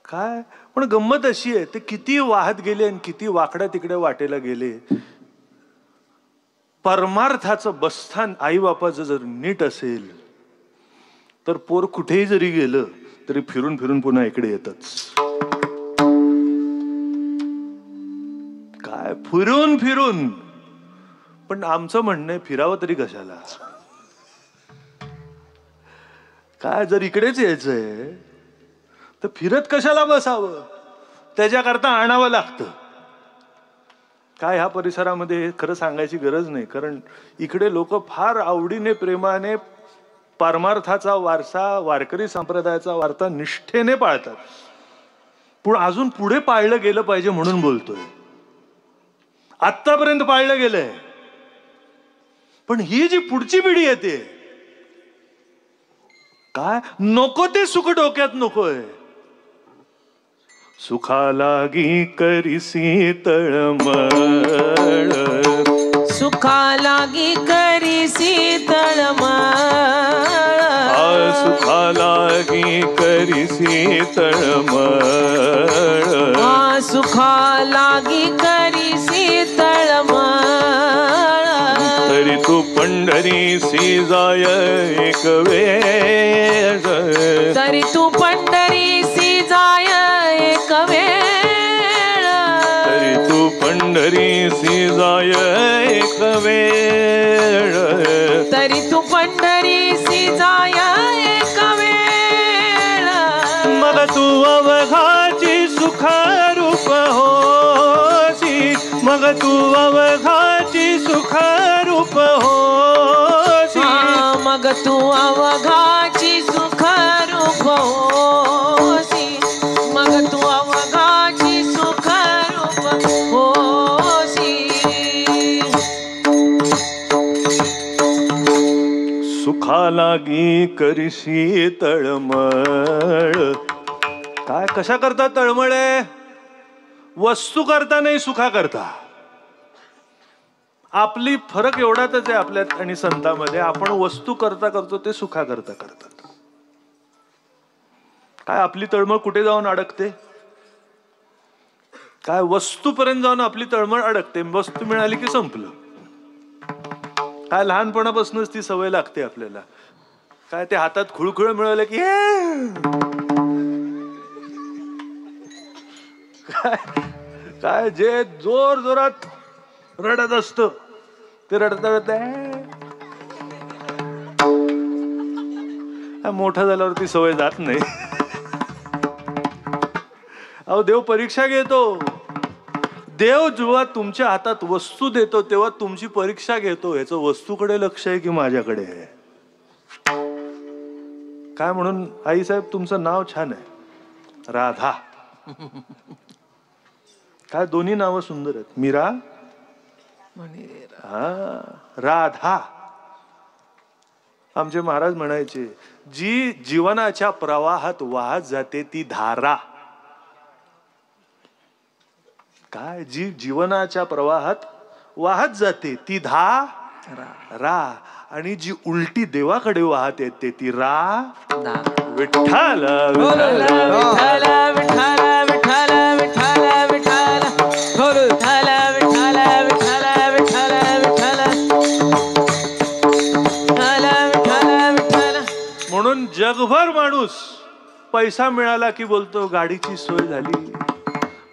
काय. पण गंमत अशी आहे ते किती वाहत गेले आणि किती वाकड्या तिकडे वाटेला गेले, परमार्थाचं बस्थान आई बापाचं जर नीट असेल तर पोर कुठेही जरी गेलं तरी फिरून फिरून पुन्हा इकडे येतच. काय फिरून फिरून. पण आमचं म्हणणं आहे फिरावं तरी कशाला. काय जर इकडेच यायचंय तर फिरत कशाला बसावं, त्याच्याकरता आणावं लागतं. काय ह्या परिसरामध्ये खरं सांगायची गरज नाही, कारण इकडे लोक फार आवडीने प्रेमाने परमार्थाचा वारसा, वारकरी संप्रदायाचा वारसा निष्ठेने पाळतात. पण अजून पुढे पाळलं गेलं पाहिजे म्हणून बोलतोय. आतापर्यंत पाळलं गेलंय, पण ही जी पुढची पिढी येते काय नको ते सुख डोक्यात नकोय. सुखालागी करीसी तळमळ, सुखालागी करीसी तळमळ, सुखालागी करीसी तळमळ, सुखालागी करीसी तळमळ. तरी तू पंढरीसी जाय एक वेळ, तरी तू पंढरीसी जाय एक वेळ, तरी तू पंढरीसी जाय एक वेळ, तरी तू पंढरीसी जाय एक वेळ. मग तू अवघाची सुखरूप होसी, मग तू अवघाची सुखरूप होसी, मग तू अवघाची सुखरूप होसी, मग तू अवघाची सुखरूप होसी. सुखालागी करीसी तळमळ. काय कशा करता तळमळ आहे? वस्तू करता नाही, सुखा करता. आपली फरक एवढाच आहे आपल्यात आणि संतांमध्ये, आपण वस्तू करता करतो ते सुखा करता करतात. काय आपली तळमळ कुठे जाऊन अडकते? काय वस्तूपर्यंत जाऊन आपली तळमळ अडकते. वस्तू मिळाली की संपलं. काय लहानपणापासूनच ती सवय लागते आपल्याला. काय ते हातात खुळखुळ मिळालं की काय जे जोर जोरात रडत असत ते रडत रडत मोठा झाल्यावरती सवय जात नाही. अहो देव परीक्षा घेतो. देव जेव्हा तुमच्या हातात वस्तू देतो तेव्हा तुमची परीक्षा घेतो. ह्याचं वस्तूकडे लक्ष आहे की माझ्याकडे आहे. काय म्हणून आई साहेब तुमचं नाव छान आहे, राधा. काय दोन्ही नावं सुंदर आहेत, मीरा, हा राधा. आमचे महाराज म्हणायचे जी जीवनाच्या प्रवाहात वाहत जाते ती धारा. काय जी जीवनाच्या प्रवाहात वाहत जाते ती रा, आणि जी उलटी देवाकडे वाहत येते ती रा. विठ्ठल विठ्ठल विठ्ठल विठ्ठल विठ्ठल विठ्ठल विठ्ठल विठ्ठल विठ्ठल. म्हणून जगभर माणूस पैसा मिळाला की बोलतो गाडीची सोय झाली,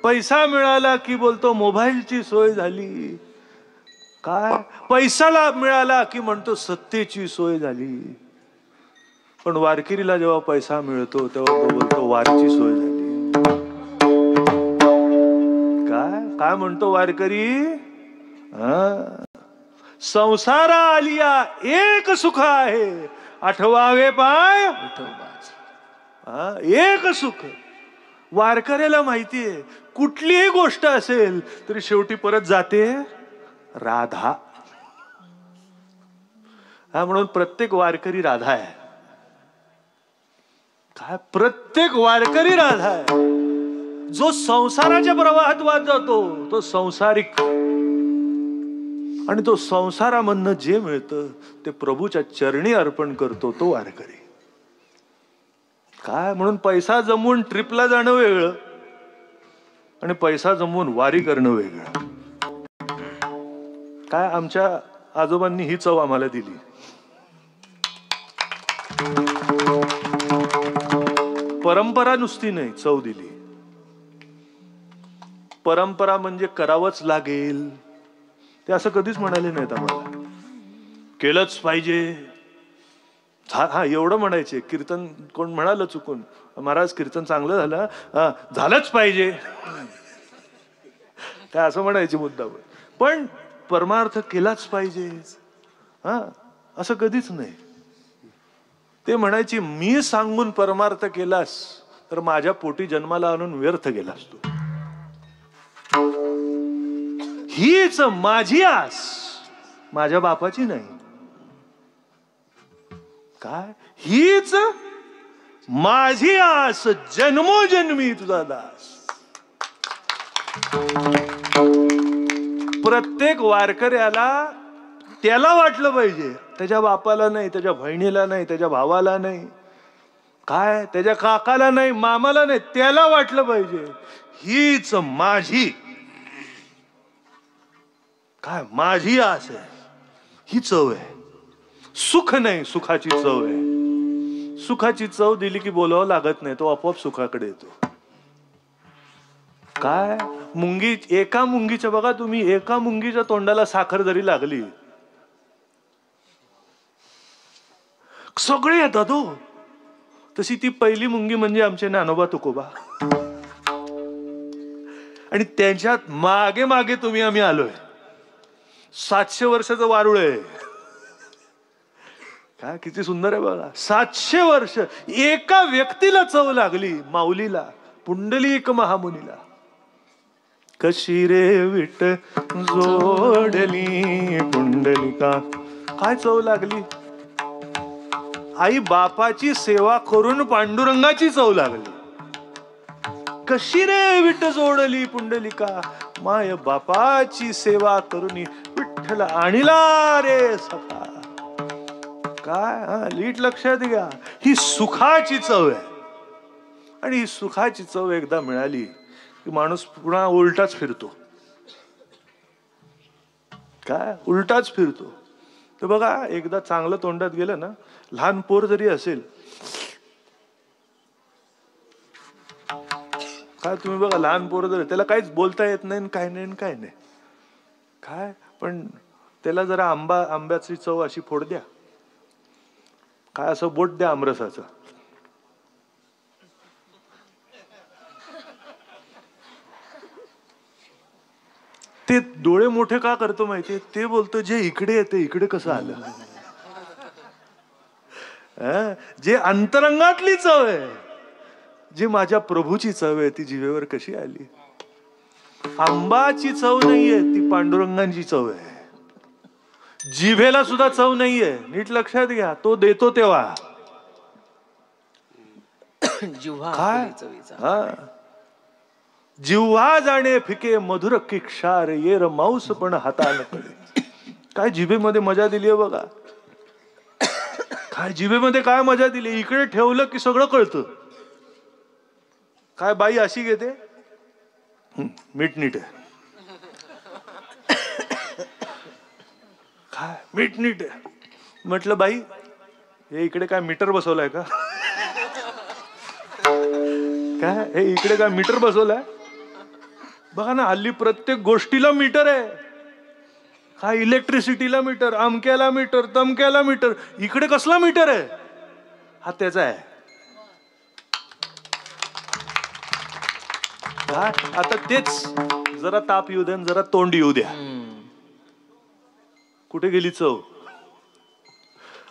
पैसा मिळाला की बोलतो मोबाईलची सोय झाली. काय पैसा मिळाला की म्हणतो सत्तेची सोय झाली. पण वारकरीला जेव्हा पैसा मिळतो तेव्हा तो बोलतो वारीची सोय झाली. काय म्हणतो वारकरी? संसारा आलिया एक सुख आहे, आठवावे पाय एक सुख. वारकऱ्याला माहितीये कुठलीही गोष्ट असेल तरी शेवटी परत जाते राधा. म्हणून प्रत्येक वारकरी राधा आहे. काय प्रत्येक वारकरी राधा आहे. जो संसाराच्या प्रवाहात वाद जातो तो संसारिक, आणि तो संसारामधनं जे मिळतं ते प्रभूच्या चरणी अर्पण करतो तो वारकरी. काय म्हणून पैसा जमवून ट्रिपला जाणं वेगळं आणि पैसा जमवून वारी करणं वेगळं. काय आमच्या आजोबांनी ही चव आम्हाला दिली. परंपरा नुसती नाही, चव दिली. परंपरा म्हणजे करावंच लागेल ते असं कधीच म्हणाले नाहीत आम्हाला. केलंच पाहिजे. हा एवढं म्हणायचे. कीर्तन कोण म्हणालं चुकून, महाराज कीर्तन चांगलं झालं, झालंच पाहिजे काय असं म्हणायचे मुद्दावर. पण परमार्थ केलाच पाहिजे असं कधीच नाही. ते म्हणायचे मी सांगून परमार्थ केलास तर माझ्या पोटी जन्माला आणून व्यर्थ गेलास तू. हीच माझी आस, माझ्या बापाची नाही. काय? हीच माझी आस, जन्मोजन्मी तुझा दास. प्रत्येक वारकऱ्याला त्याला वाटलं पाहिजे, त्याच्या बापाला नाही, त्याच्या बहिणीला नाही, त्याच्या भावाला नाही, काय त्याच्या काकाला नाही, मामाला नाही, त्याला वाटलं पाहिजे हीच माझी काय माझी आस आहे. ही चव आहे. सुख नाही, सुखाची चव आहे. सुखाची चव दिली की बोलावं लागत नाही, तो आपोआप सुखाकडे येतो. काय मुंगी, एका मुंगीच्या बघा तुम्ही, एका मुंगीच्या तोंडाला साखर जरी लागली सगळे येतात हो. तशी ती पहिली मुंगी म्हणजे आमचे ज्ञानोबा तुकोबा, आणि त्यांच्यात मागे मागे तुम्ही आम्ही आलोय. 700 वर्षाचं वारुळ आहे. काय किती सुंदर आहे बघा. 700 वर्ष एका व्यक्तीला चव लागली, माऊलीला, पुंडलिक महामुनीला. कशी रे विट जोडली पुंडलिका, काय चव लागली. आई बापाची सेवा करून पांडुरंगाची चव लागली. कशी रे विट जोडली पुंडलिका, माय बापाची सेवा करून विठ्ठल आणला रे सखा. काय लीट लक्षात घ्या, ही सुखाची चव आहे. आणि ही सुखाची चव एकदा मिळाली की माणूस पुन्हा उलटाच फिरतो. काय उलटाच फिरतो. तर बघा एकदा चांगलं तोंडात गेलं ना, लहान पोर जरी असेल, काय तुम्ही बघा लहान पोर जरी, त्याला काहीच बोलता येत नाही, काय नाही काय नाही, काय पण त्याला जरा आंब्याची चव अशी फोड द्या, काय असं बोट द्या आमरसाचं, ते डोळे मोठे का करतो माहितीये, ते बोलतो जे इकडे येते इकडे कसं आलं. जे अंतरंगातली चव आहे, जी माझ्या प्रभूची चव आहे, ती जिभेवर कशी आली. आंबाची चव नाहीये, ती पांडुरंगांची चव आहे. जिभेला सुद्धा चव नाहीये, नीट लक्षात घ्या. तो देतो तेव्हा काय, जिव्हा जाणे फिके मधुर की क्षार, येर मांस पण हातान पडे. काय जिभेमध्ये मजा दिली आहे बघा. काय जिभेमध्ये काय मजा दिली, इकडे ठेवलं की सगळं कळतं. काय बाई अशी घेते, मीठ नीट आहे, काय मीठ नीट आहे. म्हटलं बाई हे इकडे काय मीटर बसवलाय का, काय हे इकडे काय मीटर बसवलाय. बघा ना हल्ली प्रत्येक गोष्टीला मीटर आहे. काय इलेक्ट्रिसिटीला मीटर, अमक्याला मीटर, तमक्याला मीटर, इकडे कसला मीटर आहे. हा त्याचा आहे. आता तेच जरा ताप येऊ द्या, जरा तोंड येऊ द्या, कुठे गेली चव?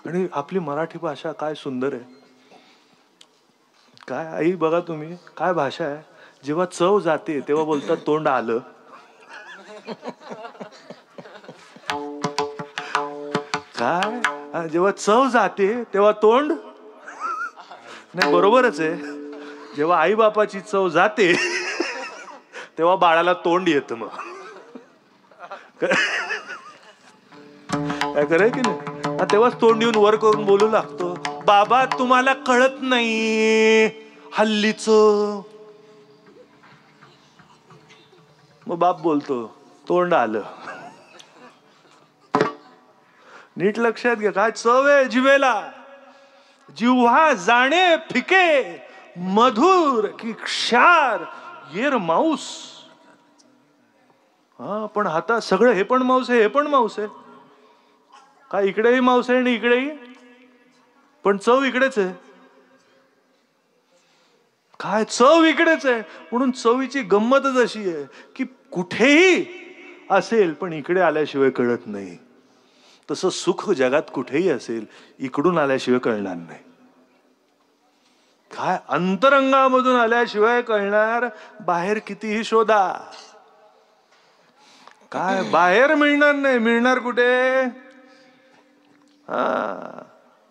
आणि आपली मराठी भाषा काय सुंदर आहे. काय आई बघा तुम्ही, काय भाषा आहे. जेव्हा चव जाते तेव्हा बोलतात तोंड आलं. काय जेव्हा चव जाते तेव्हा तोंड नाही. बरोबरच आहे. जेव्हा आई बापाची चव जाते तेव्हा बाळाला तोंड येतं. मग काय खरंय की नाही? तेव्हाच तोंड येऊन वर करून बोलू लागतो, बाबा तुम्हाला कळत नाही हल्लीच. मग बाप बोलतो तोंड आलं. नीट लक्षात घ्या, काय चव आहे जिवेला. जिव्हा जाणे फिके मधुर की क्षार येर मांस. हा पण आता सगळं हे पण मांस आहे, हे पण मांस आहे. काय इकडेही मांस आहे आणि इकडेही, पण चव इकडेच आहे. काय चव इकडेच आहे. म्हणून चवीची गंमतच अशी आहे की कुठेही असेल पण इकडे आल्याशिवाय कळत नाही. तसं सुख जगात कुठेही असेल, इकडून आल्याशिवाय कळणार नाही. काय अंतरंगामधून आल्याशिवाय कळणार. बाहेर कितीही शोधा, काय बाहेर मिळणार नाही. मिळणार कुठे?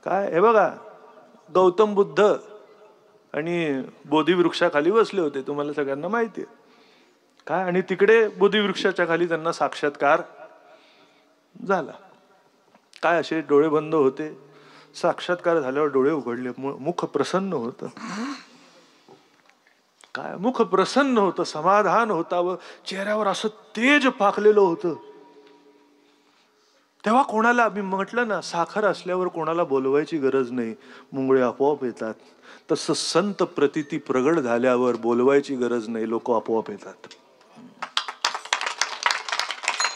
काय हे बघा, गौतम बुद्ध आणि बोधिवृक्षाखाली बसले होते, तुम्हाला सगळ्यांना माहिती आहे. काय आणि तिकडे बोधिवृक्षाच्या खाली त्यांना साक्षात्कार झाला. काय असे डोळे बंद होते, साक्षात्कार झाल्यावर डोळे उघडले, मुख प्रसन्न होतं. काय मुख प्रसन्न होतं, समाधान होता व चेहऱ्यावर असं तेज पाकलेलं होतं. तेव्हा कोणाला, मी म्हटलं ना, साखर असल्यावर कोणाला बोलवायची गरज नाही, मुंगळे आपोआप येतात. तसं संत प्रतीती प्रगट झाल्यावर बोलवायची गरज नाही, लोक आपोआप येतात.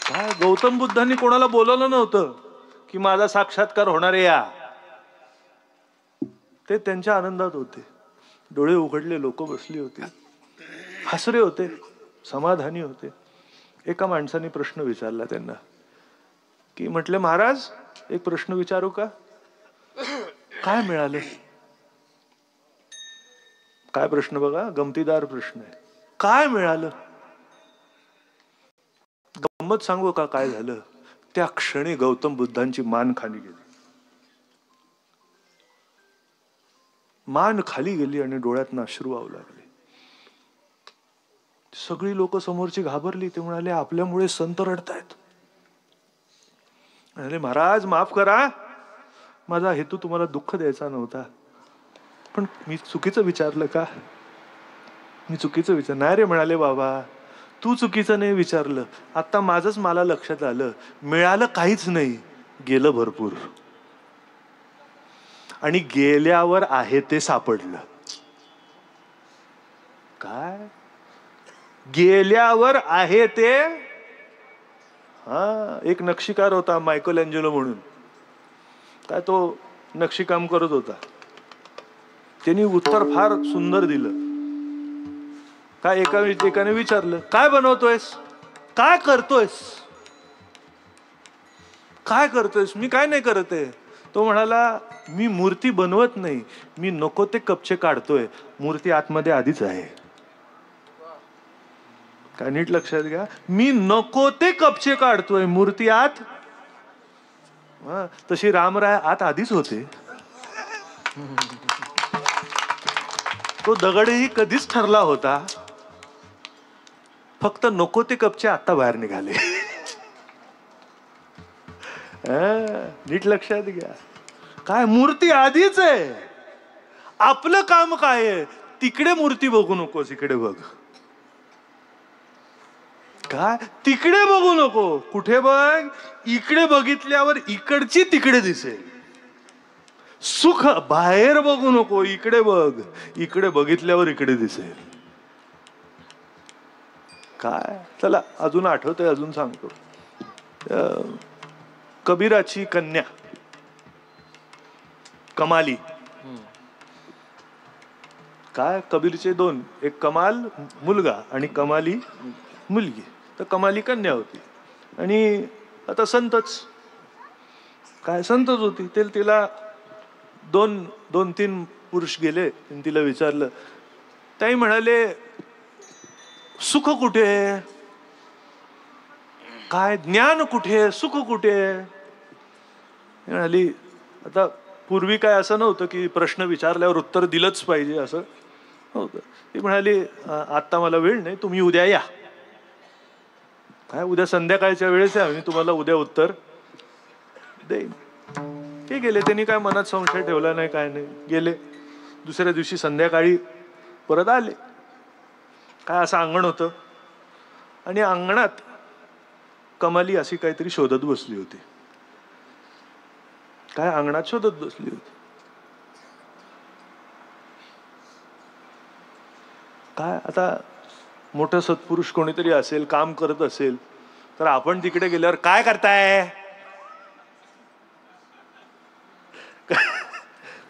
काय गौतम बुद्धांनी कोणाला बोलवलं नव्हतं की माझा साक्षात्कार होणार आहे या. ते त्यांच्या आनंदात होते. डोळे उघडले, लोक बसली होती, हसरे होते, समाधानी होते. एका माणसाने प्रश्न विचारला त्यांना की, म्हटले महाराज एक प्रश्न विचारू का? काय मिळालं? काय प्रश्न बघा, गमतीदार प्रश्न आहे. काय मिळालं? गंमत सांगू का काय झालं? त्या क्षणी गौतम बुद्धांची मान खाली गेली. मान खाली गेली आणि डोळ्यातनं अश्रू वाहू लागले. सगळी लोक समोरची घाबरली. ते म्हणाले आपल्यामुळे संत रडतायत. म्हणाले महाराज माफ करा, माझा हेतू तुम्हाला दुःख द्यायचा नव्हता, पण मी चुकीचं विचारलं का? मी चुकीचं विचार नाही रे. म्हणाले बाबा तू चुकीचं नाही विचारलं, आता माझंच मला लक्षात आलं, मिळालं काहीच नाही, गेलं भरपूर. आणि गेल्यावर आहे ते सापडलं. काय गेल्यावर आहे ते? एक नक्षीकार होता मायकल एंजेलो म्हणून, काय तो नक्षीकाम करत होता. त्यांनी उत्तर फार सुंदर दिलं. काय एकाने विचारलं काय बनवतोयस, काय करतोयस, काय करतोयस? मी काय नाही करत आहे. तो म्हणाला मी मूर्ती बनवत नाही, मी नको ते कपचे काढतोय, मूर्ती आतमध्ये आधीच आहे. काय नीट लक्षात घ्या, मी नको ते कपचे काढतोय, मूर्ती आत. तशी रामराय आत आधीच होते. तो दगडही कधीच ठरला होता, फक्त नको ते कपचे आता बाहेर निघाले. नीट लक्षात घ्या, काय मूर्ती आधीच आहे. आपलं काम काय आहे, तिकडे मूर्ती बघू नकोस, इकडे बघ. काय तिकडे बघू नको, कुठे बघ, इकडे बघितल्यावर इकडची तिकडे दिसेल. सुख बाहेर बघू नको, इकडे बघ, इकडे बघितल्यावर इकडे दिसेल. काय चला अजून आठवतंय, अजून सांगतो. कबीराची कन्या कमाली, काय कबीरचे दोन, एक कमाल मुलगा आणि कमाली मुलगी. तर कमाली कन्या होती आणि आता संतच, काय संतच होती. तिला दोन तीन पुरुष गेले, तिला विचारलं. ताई म्हणाले सुख कुठे, काय ज्ञान कुठे, सुख कुठे. म्हणाली आता पूर्वी काय असं नव्हतं की प्रश्न विचारल्यावर उत्तर दिलंच पाहिजे असं नव्हतं. ती म्हणाली आत्ता मला वेळ नाही, तुम्ही उद्या या. काय उद्या संध्याकाळच्या वेळेस आहे, मी तुम्हाला उद्या उत्तर देईन. ते गेले, त्यांनी काय मनात संशय ठेवला नाही, काय नाही, गेले. दुसऱ्या दिवशी संध्याकाळी परत आले. काय असं अंगण होतं आणि अंगणात कमाली अशी काहीतरी शोधत बसली होती. काय अंगणात शोधत बसली होती. काय आता मोठं सत्पुरुष कोणीतरी असेल, काम करत असेल, तर आपण तिकडे गेल्यावर काय करताय,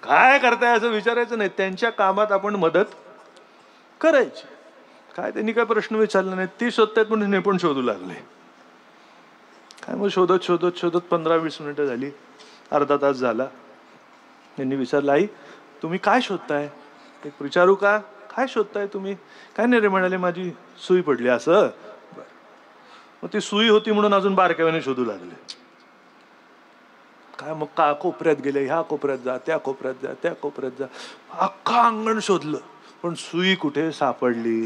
काय करताय असं विचारायचं नाही. त्यांच्या कामात आपण मदत करायची. काय त्यांनी काय प्रश्न विचारला नाही, ती शोधतायत म्हणून हे पण शोधू लागले. काय मग शोधत शोधत शोधत 15-20 मिनिटं झाली, अर्धा तास झाला. त्यांनी विचारलं आई तुम्ही काय शोधताय, एक विचारू का, काय शोधताय तुम्ही. काय नाही रे म्हणाले, माझी सुई पडली. असं मग ती सुई होती म्हणून अजून बारकाव्याने शोधू लागले. काय मग का कोपऱ्यात गेले, ह्या कोपऱ्यात जा, त्या कोपऱ्यात जा, त्या कोपऱ्यात जा, अख्खा अंगण शोधलं पण सुई कुठे सापडली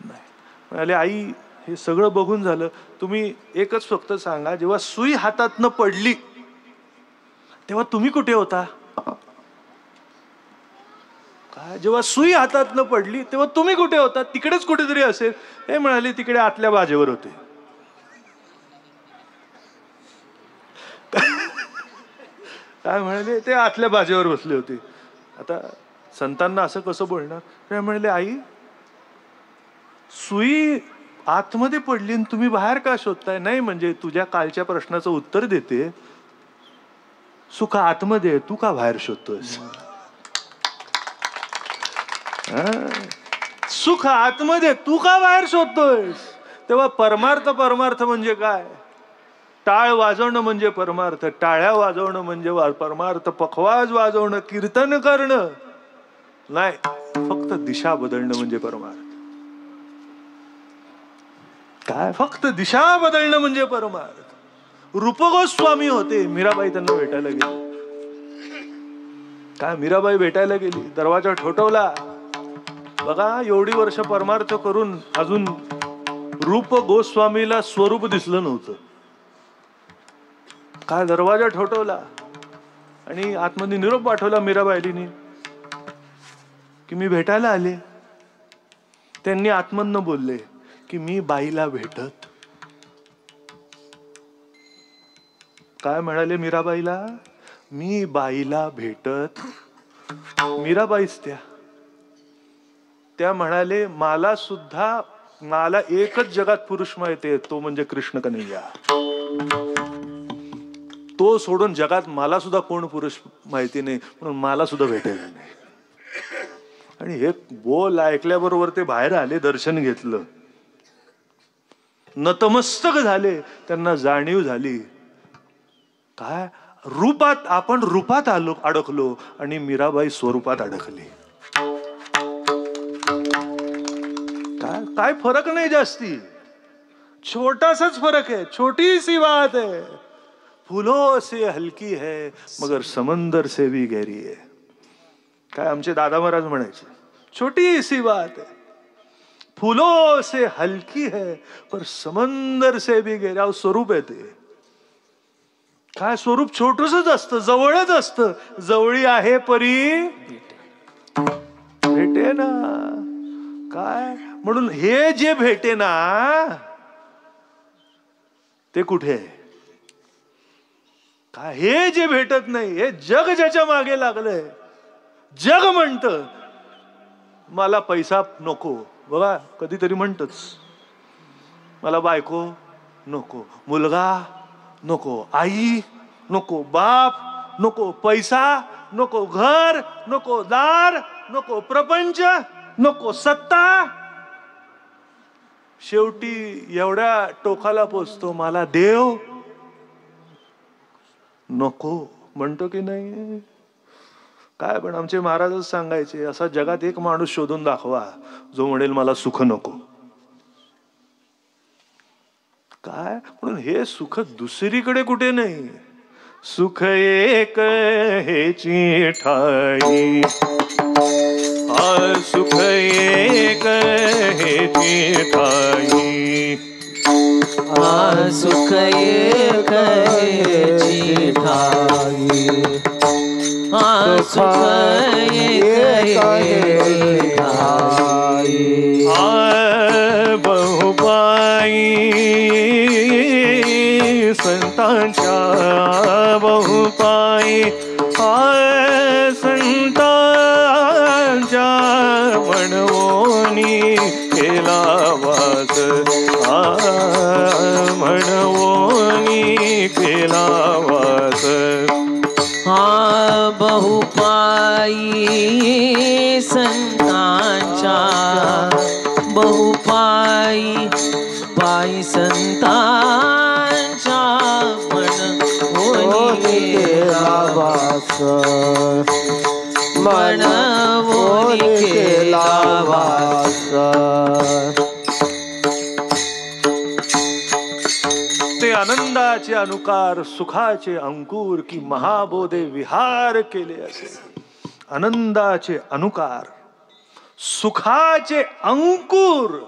नाही. म्हणाले आई हे सगळं बघून झालं, तुम्ही एकच फक्त सांगा, जेव्हा सुई हातातनं पडली तेव्हा तुम्ही कुठे होता. काय जेव्हा सुई हातातनं पडली तेव्हा तुम्ही कुठे होता, तिकडेच कुठेतरी असेल. हे म्हणाले तिकडे आतल्या बाजेवर होते. काय म्हणाले, ते आतल्या बाजेवर बसले होते. आता संतांना असं कसं बोलणार. काय म्हणाले आई सुई आतमध्ये पडली आणि तुम्ही बाहेर का शोधताय. नाही म्हणजे तुझ्या कालच्या प्रश्नाचं उत्तर देते, सुख आतमध्ये, तू का बाहेर शोधतोयस. सुख आतमध्ये, तू का बाहेर शोधतोयस. तेव्हा परमार्थ म्हणजे काय, टाळ वाजवणं म्हणजे परमार्थ, टाळ्या वाजवणं म्हणजे परमार्थ, पखवाज वाजवणं, कीर्तन करणं नाही, फक्त दिशा बदलणं म्हणजे परमार्थ. काय फक्त दिशा बदलणं म्हणजे परमार्थ. रूपगोस्वामी होते, मीराबाई त्यांना भेटायला गेली. काय मीराबाई भेटायला गेली, दरवाजा ठोठवला. बघा एवढी वर्ष परमार्थ करून अजून रूप गोस्वामीला स्वरूप दिसलं नव्हतं. काय दरवाजा ठोठवला आणि आतमध्ये निरोप पाठवला मीराबाईनी की मी भेटायला आले. त्यांनी आतमधनं बोलले की मी बाईला भेटत. काय म्हणाले मीराबाईला, मी बाईला भेटत. मीराबाईच त्या म्हणाले मला एकच जगात पुरुष माहिती आहे, तो म्हणजे कृष्ण कन्हैया. तो सोडून जगात मला सुद्धा कोण पुरुष माहिती नाही, म्हणून मला सुद्धा भेटायला नाही. आणि हे बोल ऐकल्याबरोबर ते बाहेर आले, दर्शन घेतलं, नतमस्तक झाले. त्यांना जाणीव झाली काय रूपात, आपण रूपात अडकलो आणि मीराबाई स्वरूपात अडकली. काय फरक नाही जास्ती, छोटासाच फरक आहे, छोटी सी बात है. फूलों से हलकी है मगर समंदर से भी गहरी है. काय आमचे दादा महाराज म्हणायचे, छोटी सी बात है, फूलों से हलकी है पर समंदर से भी गहरी. स्वरूप आहे ते. काय स्वरूप छोटूसच असतं, जवळच असतं. जवळी आहे परी भेटे ना. काय म्हणून हे जे भेटे ना ते कुठे आहे. काय हे जे भेटत नाही, हे जग ज्याच्या मागे लागलंय. जग म्हणत मला पैसा नको. बघा कधीतरी म्हणतच मला बायको नको, मुलगा नको, आई नको, बाप नको, पैसा नको, घर नको, दार नको प्रपंच, नको सत्ता. शेवटी एवढ्या टोकाला पोचतो, मला देव नको म्हणतो की नाही. काय पण आमचे महाराजच सांगायचे, असा जगात एक माणूस शोधून दाखवा जो म्हणेल मला सुख नको. काय म्हणून हे सुख दुसरीकडे कुठे नाही. सुख एक हेची ठाई, सुख एक हेची ठाई, सुख एक हेची ठाई, सुख एक हेची ठाई. बहुपाई संतांच्या बहुपाई, संतांच्या म्हणवोनी केला वास, म्हणवोनी केला वास. बहुपाई संतांच्या बहुपाई, पायी संतांच्या म्हणवोनी केला वास, म्हणवोनी केला वास. ते आनंदाचे अनुकार, सुखाचे अंकुर, की महाबोधे विहार केले असे. आनंदाचे अनुकार, सुखाचे अंकुर,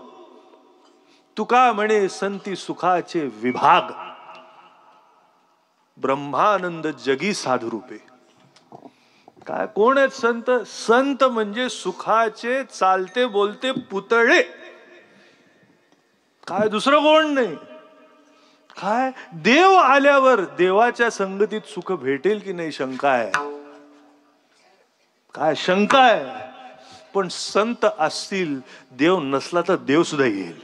तुका म्हणे संती सुखाचे विभाग. ब्रह्मानंद जगी साधू रूपे. काय कोण आहेत संत? संत म्हणजे सुखाचे चालते बोलते पुतळे. काय दुसरं कोण नाही. काय देव आल्यावर देवाच्या संगतीत सुख भेटेल की नाही शंका आहे. काय शंका आहे. पण संत असतील, देव नसला तर देव सुद्धा येईल.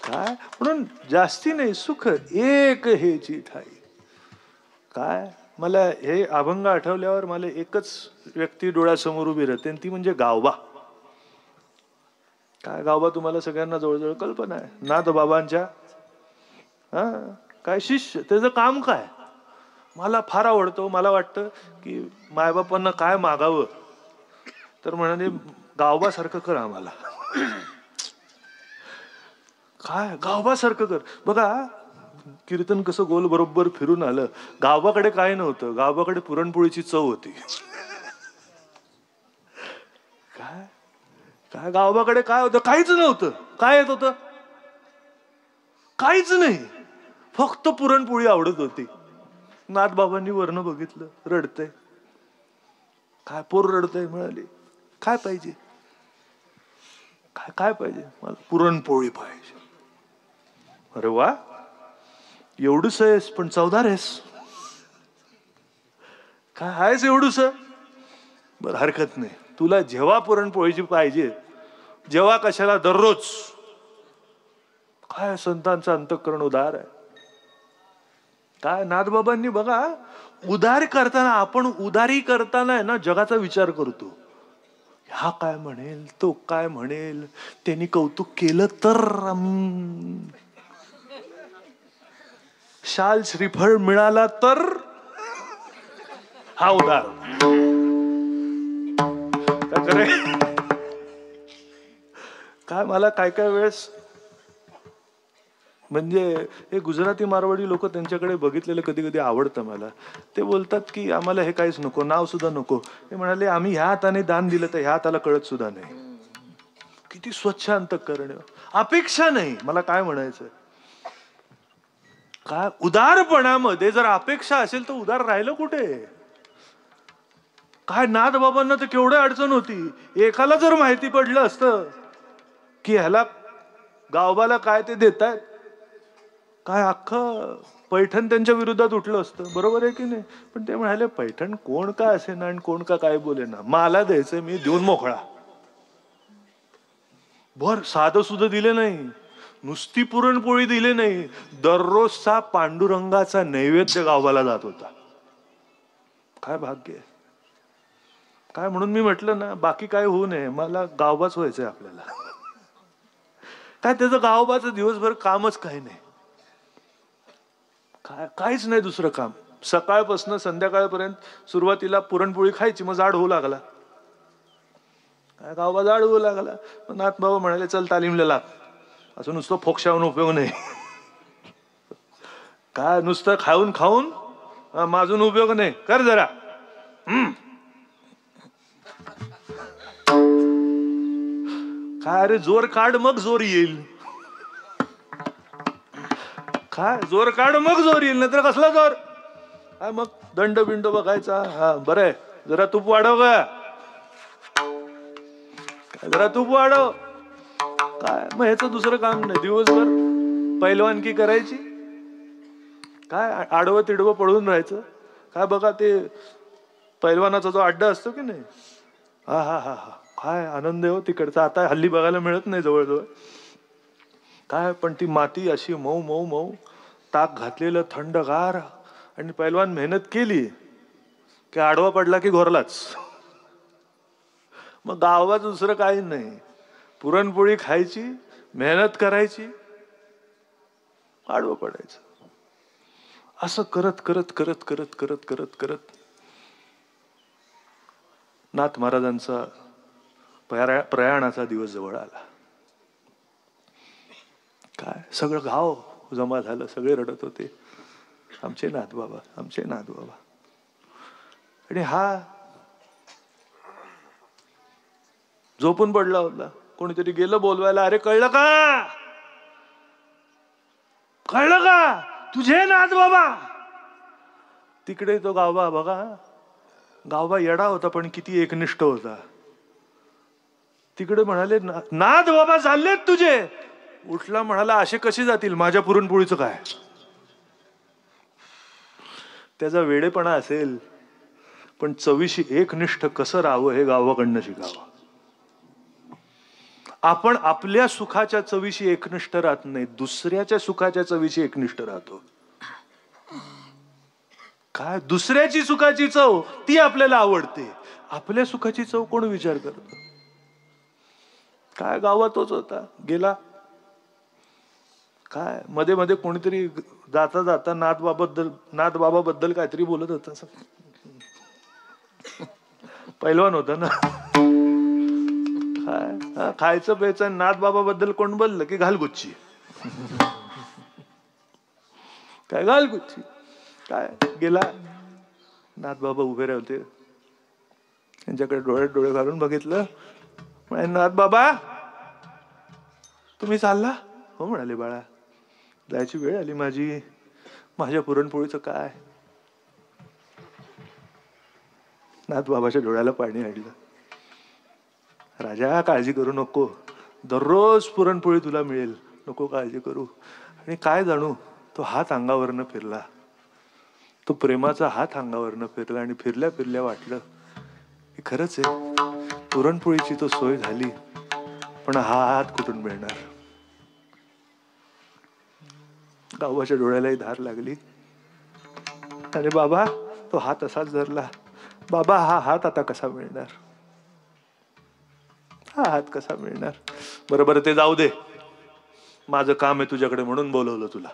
काय म्हणून जास्ती नाही, सुख एक हेची ठाई. काय मला हे अभंग आठवल्यावर मला एकच व्यक्ती डोळ्यासमोर उभी राहते, ती म्हणजे गावबा. काय गावबा तुम्हाला सगळ्यांना जवळजवळ कल्पना आहे. नाथ बाबांच्या काय शिष्य. त्याचं काम काय मला फार आवडतं. मला वाटतं की मायबापांना काय मागावं तर म्हणाले गावबासारखं कर आम्हाला. काय गावबासारखं कर. बघा कीर्तन कसं गोल बरोबर फिरून आलं. गावाकडे काय नव्हतं, गावाकडे पुरणपोळीची चव होती. काय काय गावाकडे काय होतं? काहीच नव्हतं. काय येत होतं? काहीच नाही, फक्त पुरणपोळी आवडत होती. नाथबाबांनी वर्ण बघितलं, रडतंय. काय पोर रडतंय. मिळाली काय पाहिजे? काय काय पाहिजे? मला पुरणपोळी पाहिजे. अरे वा, एवढूस आहेस पण चवदार आहेस. काय आहेस एवढूस? बरं हरकत नाही, तुला जेव्हा पुरणपोळीची पाहिजे जेव्हा कशाला दररोज. काय संतांचं अंतःकरण उदार आहे. काय नाथबाबांनी बघा उदार करताना, आपण उदारी करताना आहे ना जगाचा विचार करतो. हा काय म्हणेल, तो काय म्हणेल, त्यांनी कौतुक केलं तर शाल श्रीफळ मिळाला तर. हा उदार. काय करे काय मला काय काय वेळेस म्हणजे हे गुजराती मारवाडी लोक, त्यांच्याकडे बघितलेलं कधी कधी आवडतं मला. ते बोलतात की आम्हाला हे काहीच नको, नाव सुद्धा नको. ते म्हणाले आम्ही ह्या हाताने दान दिलं तर ह्या हाताला कळत सुद्धा नाही. किती स्वच्छ अंतःकरण. अपेक्षा नाही. मला काय म्हणायचं, काय उदारपणामध्ये जर अपेक्षा असेल तर उदार राहिलं कुठे. काय नाथबाबांना तर केवढी अडचण होती. एकाला जर माहिती पडलं असतं की ह्याला गावबाला काय ते देतायत, काय अख्खं पैठण त्यांच्या विरोधात उठलं असतं. बरोबर आहे की नाही. पण ते म्हणाले पैठण कोण का असे ना आणि कोण का काय बोले ना, मला द्यायचं मी देऊन मोकळा. बर साधं सुद्धा दिले नाही, नुसती पुरणपोळी दिली नाही, दररोजचा पांडुरंगाचा नैवेद्य गावाला जात होता. काय भाग्य. काय म्हणून मी म्हटलं ना, बाकी काय होऊ नये, मला गावबाच व्हायचंय आपल्याला. काय त्याचं गावबाचं दिवसभर कामच काही नाही, काहीच नाही दुसरं काम. सकाळपासून संध्याकाळपर्यंत सुरुवातीला पुरणपोळी खायची, मग जाड होऊ लागला. काय गावबा जाड होऊ लागला. नाथ बाबा म्हणाले चल तालीमला लाग, असं नुसतं फोक्षावून उपयोग नाही. काय नुसतं खाऊन खाऊन माझून उपयोग नाही, कर जरा. काय अरे जोर काढ मग जोर येईल. काय जोर काढ मग जोर येईल, नाही तर कसला जोर. काय मग दंड बिंड बघायचा. हा बरं आहे, जरा तूप वाढव का, जरा तूप वाढव. काय मग ह्याचं दुसरं काम नाही, दिवसभर पैलवानकी करायची. काय आडवं तिडवं पडून राहायचं. काय बघा ते पैलवानाचा जो अड्डा असतो की नाही, हा हा हा हा काय आनंद आहे हो तिकडचा. आता हल्ली बघायला मिळत नाही जवळजवळ. काय पण ती माती अशी मऊ मऊ मऊ, ताक घातलेलं थंडगार, आणि पैलवान मेहनत केली की आडवा पडला की घोरलाच. मग गावात दुसरं काही नाही, पुरणपोळी खायची, मेहनत करायची, आडवं पडायचं. असं करत करत करत करत करत करत करत नाथ महाराजांचा प्रयाणाचा दिवस जवळ आला. काय सगळं गाव जमा झालं, सगळे रडत होते, आमचे नाथ बाबा, आमचे नाथ बाबा. आणि हा झोपून पडला होता. कोणीतरी गेलं बोलवायला, अरे कळलं का, कळलं का तुझे नाथ बाबा. तिकडे तो गावबा बघा, गावबा येडा होता पण किती एकनिष्ठ होता. तिकडे म्हणाले नाथ बाबा चाललेत तुझे. उठला, म्हणाला असे कसे जातील, माझ्या पुरणपोळीचं काय. त्याचा वेडेपणा असेल, पण चवीशी एकनिष्ठ कसं राहावं हे गावाकडनं शिकावं. आपण आपल्या सुखाच्या चवीशी एकनिष्ठ राहत नाही, दुसऱ्याच्या सुखाच्या चवीशी एकनिष्ठ राहतो. काय दुसऱ्याची सुखाची चव ती आपल्याला आवडते, आपल्या सुखाची चव कोण विचार करत. काय गावात तोच होता, गेला. काय मध्ये मध्ये कोणीतरी जाता जाता नाथ बाबाबद्दल काहीतरी बोलत होता. पैलवान होता ना. काय खायचं प्यायचं, नाथ बाबाबद्दल कोण बोललं की घालगुच्ची. काय घालगुच्ची. काय गेला, नाथ बाबा उभे राहते, त्यांच्याकडे डोळ्यात डोळे घालून बघितलं. म्हणाले नाथ बाबा तुम्ही चालला. हो म्हणाले, बाळा जायची वेळ आली माझी, माझ्या पुरणपोळीचं काय. नाथ बाबाच्या डोळ्याला पाणी आणलं. राजा काळजी करू नको, दररोज पुरणपोळी तुला मिळेल, नको काळजी करू. आणि काय जाणू, तो हात अंगावरनं फिरला, तो प्रेमाचा हात अंगावरनं फिरला, आणि फिरल्या फिरल्या वाटलं की खरंच आहे, पुरणपोळीची तो सोय झाली, पण हा हात कुठून मिळणार. गावाच्या डोळ्यालाही धार लागली. आणि बाबा तो हात असाच धरला. बाबा हा हात आता कसा मिळणार, हा हात कसा मिळणार. बरोबर ते जाऊ दे, माझं काम आहे तुझ्याकडे म्हणून बोलवलं तुला.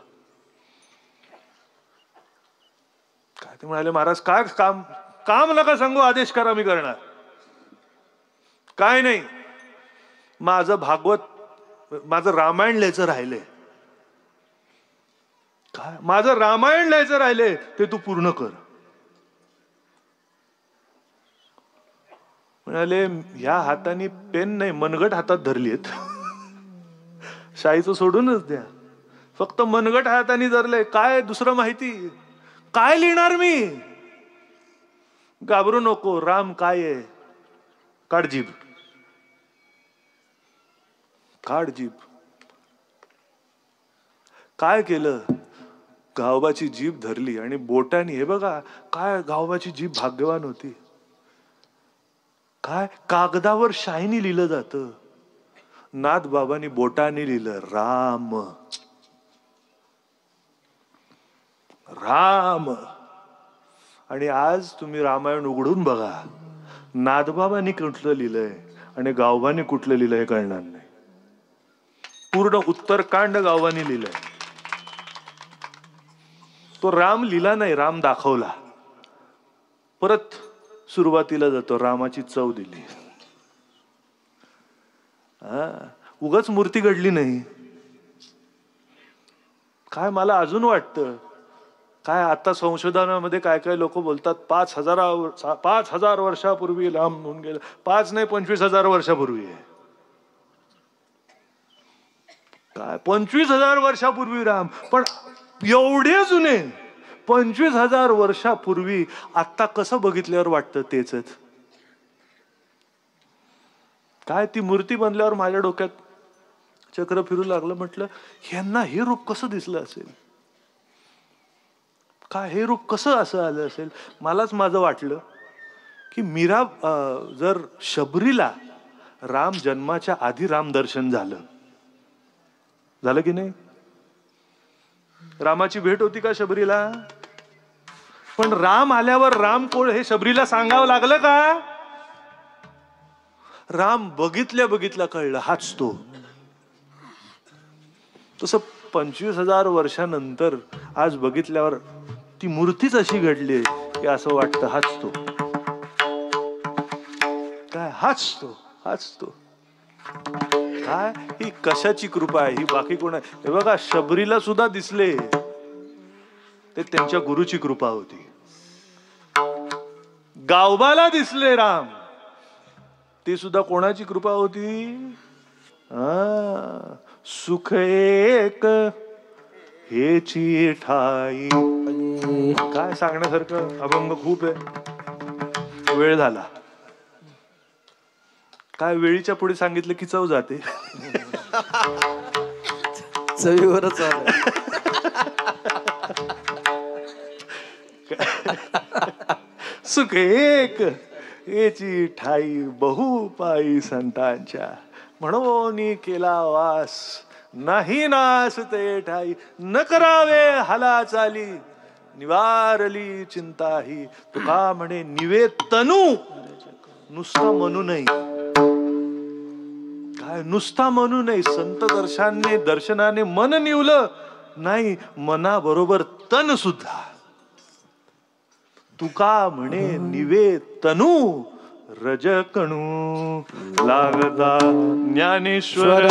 काय ते म्हणाले, महाराज काय काम, काम नका सांगू, आदेश करा मी करणार. काय नाही, माझं भागवत, माझं रामायण लिहायचं राहिलंय. काय माझं रामायण लिहायचं राहिलंय ते तू पूर्ण कर. म्हणाले ह्या हाताने पेन नाही, मनगट हातात धरलीत. शाईचं सोडूनच द्या, फक्त मनगट हाताने धरले. काय दुसरं माहिती, काय लिहिणार मी. घाबरू नको, राम काय आहे, काढ जीभ, काढ जीभ. काय केलं, गावबाची जीभ धरली आणि बोटाने, हे बघा काय गावबाची जीभ भाग्यवान होती. काय कागदावर शाईनी लिहिलं जातं, नाथ बाबांनी बोटाने लिहिलं राम, राम. आणि आज तुम्ही रामायण उघडून बघा, नादबाबांनी कुठलं लिहिलंय आणि गावबानी कुठलं लिहिलंय हे कळणार नाही. पूर्ण उत्तरकांड गावबानी लिहिलंय. तो राम लिहिला नाही, राम दाखवला. परत सुरुवातीला जातो, रामाची चव दिली. उगाच मूर्ती घडली नाही. काय मला अजून वाटतं, काय आता संशोधनामध्ये काय काय लोक बोलतात 5,000 वर्षापूर्वी राम होऊन गेलं. 5 नाही 25,000 वर्षापूर्वी आहे. काय 25,000 वर्षापूर्वी राम, पण एवढे जुने 25,000 वर्षापूर्वी आता कसं बघितल्यावर वाटतं तेच. काय ती मूर्ती बनल्यावर माझ्या डोक्यात चक्र फिरू लागलं. म्हटलं ह्यांना हे रूप कसं दिसलं असेल, काय हे रूप कसं असं आलं असेल. मलाच माझं वाटलं की मीरा जर शबरीला राम जन्माच्या आधी राम दर्शन झालं की नाही. रामाची भेट होती का शबरीला, पण राम आल्यावर राम कोण हे शबरीला सांगावं लागलं का. राम बघितल्या कळलं, हाच तो. तसं 25,000 वर्षानंतर आज बघितल्यावर ती मूर्तीच अशी घडली की असं वाटतं हाच तो. काय हाच तो. काय ही कशाची कृपा आहे ही, बाकी कोण आहे. हे बघा शबरीला सुद्धा दिसले ते त्यांच्या गुरुची कृपा होती. गावबाला दिसले राम, ती सुद्धा कोणाची कृपा होती. सुख एक हेची ठाई. काय सांगण्यासारखं अभंग खूप आहे. वेळ झाला. काय वेळीच्या पुढे सांगितलं की चव जाते. चवीवरच सुख एक याची ठाई बहु पायी संतांच्या, म्हणून केला वास नाही नास ते ठाई. न करावे हाला चाली निवारली चिंता ही. तुका म्हणे निवे तनू, नुसता म्हणू नाही. काय नुसता म्हणू नाही. संत दर्शनाने मन निवलं नाही, मनाबरोबर तन सुद्धा. तुका म्हणे निवे तनू रजकणू लागता ज्ञानेश्वर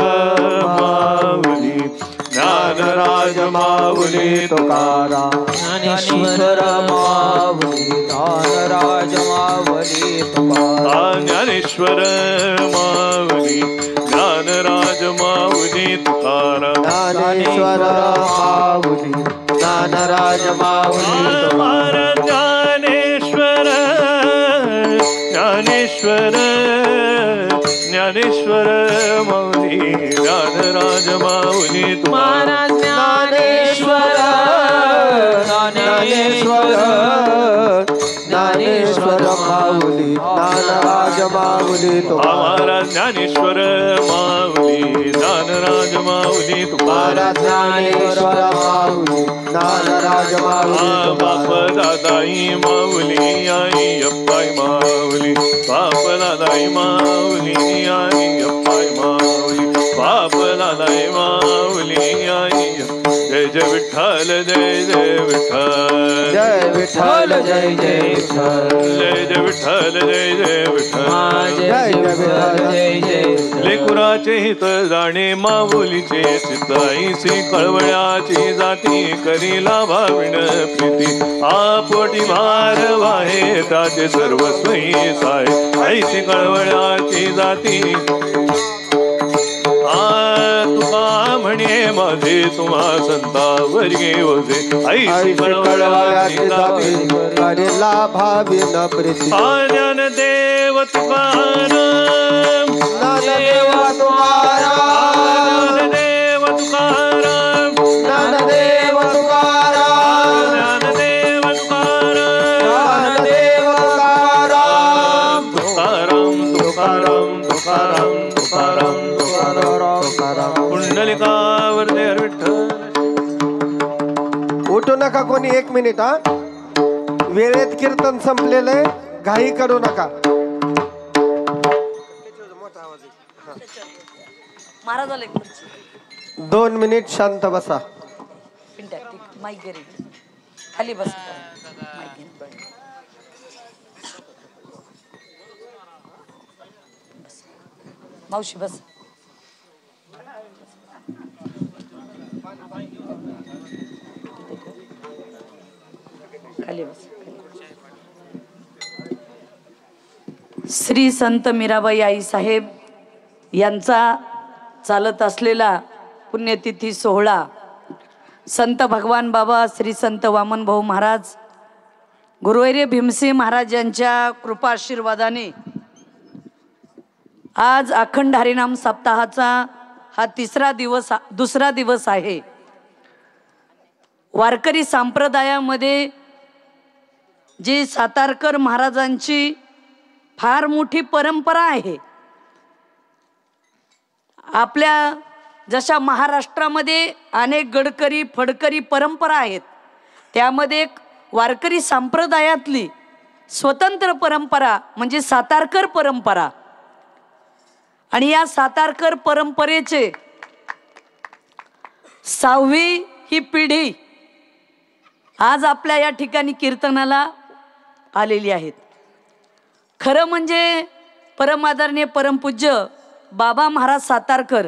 माऊली. ज्ञानराज माऊली तुकाराम. ज्ञानेश्वर माऊली ज्ञानराज माऊली तुकाराम. ज्ञानेश्वर माऊली ज्ञानराज माऊली तुकाराम. ज्ञानेश्वर माऊली ज्ञानराज माऊली तुकाराम. ज्ञानेश्वर ज्ञानेश्वर माऊली ज्ञानराज माऊली तुकाराम. ज्ञानेश्वर ज्ञानेश्वर ज्ञानेश्वर माऊली ज्ञानराज माऊली तुकाराम. ज्ञानेश्वर माऊली ज्ञानराज माऊली तुकाराम. ज्ञानेश्वर माऊली ज्ञानराज माऊली. बाप दादाई माऊली आई अप्पाई माऊली. बाप दादाई माऊली आई अप्पाई माऊली. बाप दादाई माऊली आई. जय जय विठ्ठल जय जय विठ्ठल. जय विठ्ठल जय जय विठ्ठल. जय जय विठ्ठल जय जय विठ्ठल. जय विठ्ठल जय जय. लेकुराचे हित जाणे माऊलीचे चित्ताईसी कळवळ्याची जाती करीला भाविण प्रीती. आपोटी भार वाहे त्याचे सर्वस्वी साय. ऐशी कळवळ्याची जाती तुका म्हणे माझे तुम्हा संतावर घेवजे. ऐशी कळवळ्याची जाती करीला भाविण प्रीती. ज्ञानदेव तुकाराम. ज्ञानदेव तुकाराम. ज्ञानदेव तुकाराम. ज्ञानदेव तुकाराम. ज्ञानदेव तुकाराम. ज्ञानदेव तुकाराम. तुकाराम तुकाराम तुकाराम तुकाराम तुकाराम. पुंडलिकावरती विठ्ठल. उठू नका कोणी, 1 मिनिट. हा वेळेत कीर्तन संपलेलं आहे, घाई करू नका. महाराजाला एक खुर्ची 2 मिनिट शांत बसा. पिंट्या ठीक माईक घे रे. खाली बस माईक घे. बस मावशी बस. खाली बस. श्री संत मीराबाई आई साहेब यांचा चालत असलेला पुण्यतिथी सोहळा संत भगवान बाबा श्री संत वामन भाऊ महाराज गुरुवर्य भीमसिंह महाराज यांच्या कृपा आशीर्वादाने आज अखंड हरिनाम सप्ताहाचा हा दुसरा दिवस आहे. वारकरी संप्रदायामध्ये जी सातारकर महाराजांची फार मोठी परंपरा आहे. आपल्या जशा महाराष्ट्रामध्ये अनेक गडकरी फडकरी परंपरा आहेत, त्यामध्ये एक वारकरी संप्रदायातली स्वतंत्र परंपरा म्हणजे सातारकर परंपरा. आणि या सातारकर परंपरेचे 6वी ही पिढी आज आपल्या या ठिकाणी कीर्तनाला आलेली आहेत. खरं म्हणजे परमादरणीय परमपूज्य बाबा महाराज सातारकर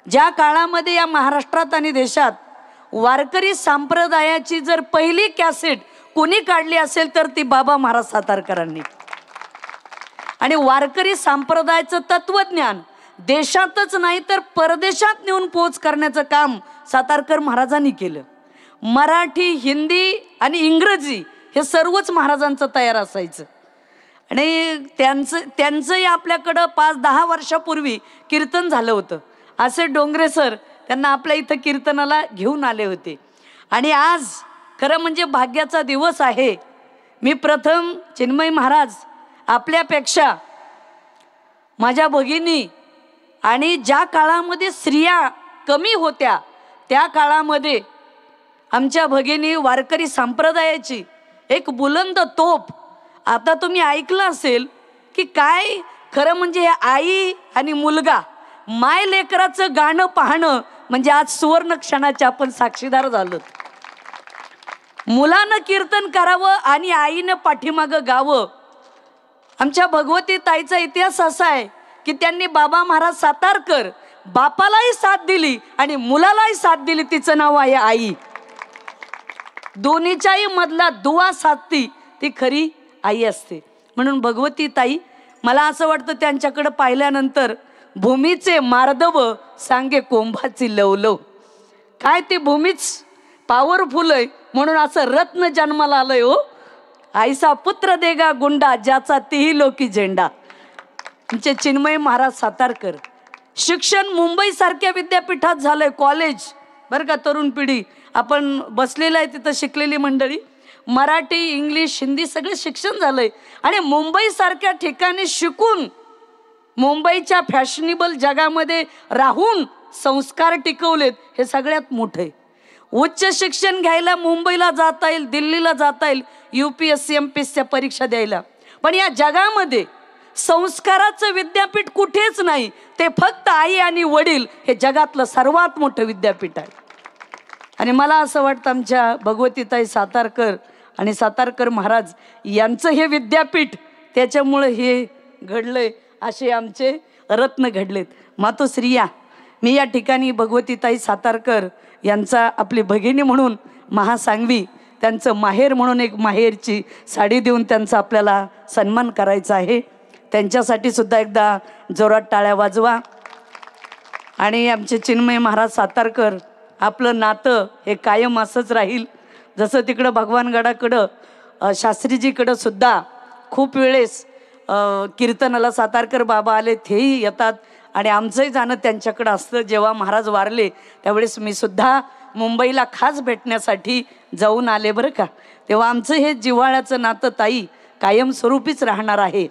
ज्या काळामध्ये या महाराष्ट्रात आणि देशात वारकरी संप्रदायाची जर पहिली कॅसेट कोणी काढली असेल तर ती बाबा महाराज सातारकरांनी. आणि वारकरी संप्रदायाचं तत्वज्ञान देशातच नाही तर परदेशात नेऊन पोच करण्याचं काम सातारकर महाराजांनी केलं. मराठी, हिंदी आणि इंग्रजी हे सर्वच महाराजांचं तयार असायचं. आणि त्यांचंही आपल्याकडं 5-10 वर्षापूर्वी कीर्तन झालं होतं. असे डोंगरे सर त्यांना आपल्या इथं कीर्तनाला घेऊन आले होते. आणि आज खरं म्हणजे भाग्याचा दिवस आहे. मी प्रथम चिन्मय महाराज आपल्यापेक्षा माझ्या भगिनी आणि ज्या काळामध्ये स्त्रिया कमी होत्या त्या काळामध्ये आमच्या भगिनी वारकरी संप्रदायाची एक बुलंद तोप. आता तुम्ही ऐकलं असेल की काय खरं म्हणजे आई आणि मुलगा माय लेकराचं गाणं पाहणं म्हणजे आज सुवर्ण क्षणाचे आपण साक्षीदार झालो. मुलानं कीर्तन करावं आणि आईनं पाठीमागं गावं. आमच्या भगवती ताईचा इतिहास असा आहे की त्यांनी बाबा महाराज सातारकर बापालाही साथ दिली आणि मुलालाही साथ दिली. तिचं नाव आहे आई. दोन्हीच्याही मधला दुवा साधती ती खरी आई असते. म्हणून भगवती ताई मला असं वाटतं त्यांच्याकडे पाहिल्यानंतर भूमीचे मार्दव सांगे कोंभाची लवलव. काय ती भूमीच पॉवरफुल आहे म्हणून असं रत्न जन्माला आलंय. हो आईचा पुत्र देगा गुंडा ज्याचा तीही लोकी झेंडा. आमचे चिन्मय महाराज सातारकर शिक्षण मुंबई सारख्या विद्यापीठात झालंय. कॉलेज बरं का, तरुण पिढी आपण बसलेलं आहे तिथं शिकलेली मंडळी. मराठी, इंग्लिश, हिंदी सगळं शिक्षण झालंय. आणि मुंबई सारख्या ठिकाणी शिकून मुंबईच्या फॅशनेबल जगामध्ये राहून संस्कार टिकवलेत हे सगळ्यात मोठं आहे. उच्च शिक्षण घ्यायला मुंबईला जाता येईल, दिल्लीला जाता येईल, UPSC MPSC परीक्षा द्यायला. पण या जगामध्ये संस्काराचं विद्यापीठ कुठेच नाही. ते फक्त आई आणि वडील हे जगातलं सर्वात मोठं विद्यापीठ आहे. आणि मला असं वाटतं आमच्या भगवतीताई सातारकर आणि सातारकर महाराज यांचं हे विद्यापीठ त्याच्यामुळे हे घडलंय. असे आमचे रत्न घडलेत. मातोश्रिया मी या ठिकाणी भगवतीताई सातारकर यांचा आपली भगिनी म्हणून महासांगवी त्यांचं माहेर म्हणून एक माहेरची साडी देऊन त्यांचा आपल्याला सन्मान करायचा आहे. त्यांच्यासाठी सुद्धा एकदा जोरात टाळ्या वाजवा. आणि आमचे चिन्मय महाराज सातारकर आपलं नातं हे कायम असंच राहील. जसं तिकडं भगवानगडाकडं शास्त्रीजीकडं सुद्धा खूप वेळेस कीर्तनाला सातारकर बाबा आले तेही येतात. आणि आमचंही जाणं त्यांच्याकडं असतं. जेव्हा महाराज वारले त्यावेळेस मी सुद्धा मुंबईला खास भेटण्यासाठी जाऊन आले बरं का. तेव्हा आमचं हे जिव्हाळ्याचं नातं ताई कायमस्वरूपीच राहणार आहे.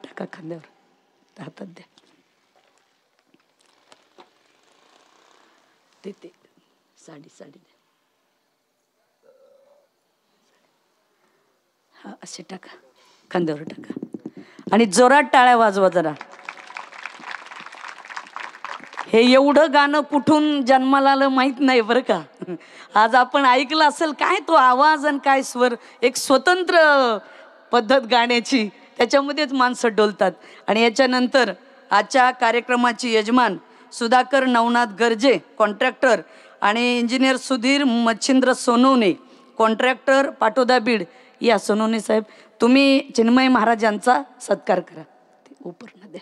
टाका खांद्यावर हातात द्या. ते साडी द्या. हा असे टाका खांद्यावर टाका आणि जोरात टाळ्या वाजवा जरा. हे एवढं गाणं कुठून जन्माला आलं माहीत नाही बरं का. आज आपण ऐकलं असेल काय तो आवाज आणि काय स्वर, एक स्वतंत्र पद्धत गाण्याची, त्याच्यामध्येच माणसं डोलतात. आणि याच्यानंतर आजच्या कार्यक्रमाची यजमान सुधाकर नवनाथ गर्जे कॉन्ट्रॅक्टर आणि इंजिनियर सुधीर मच्छिंद्र सोनवणे कॉन्ट्रॅक्टर पाटोदा बीड. या सोनवणे साहेब, तुम्ही चिन्मय महाराजांचा सत्कार करा. उपरनं द्या.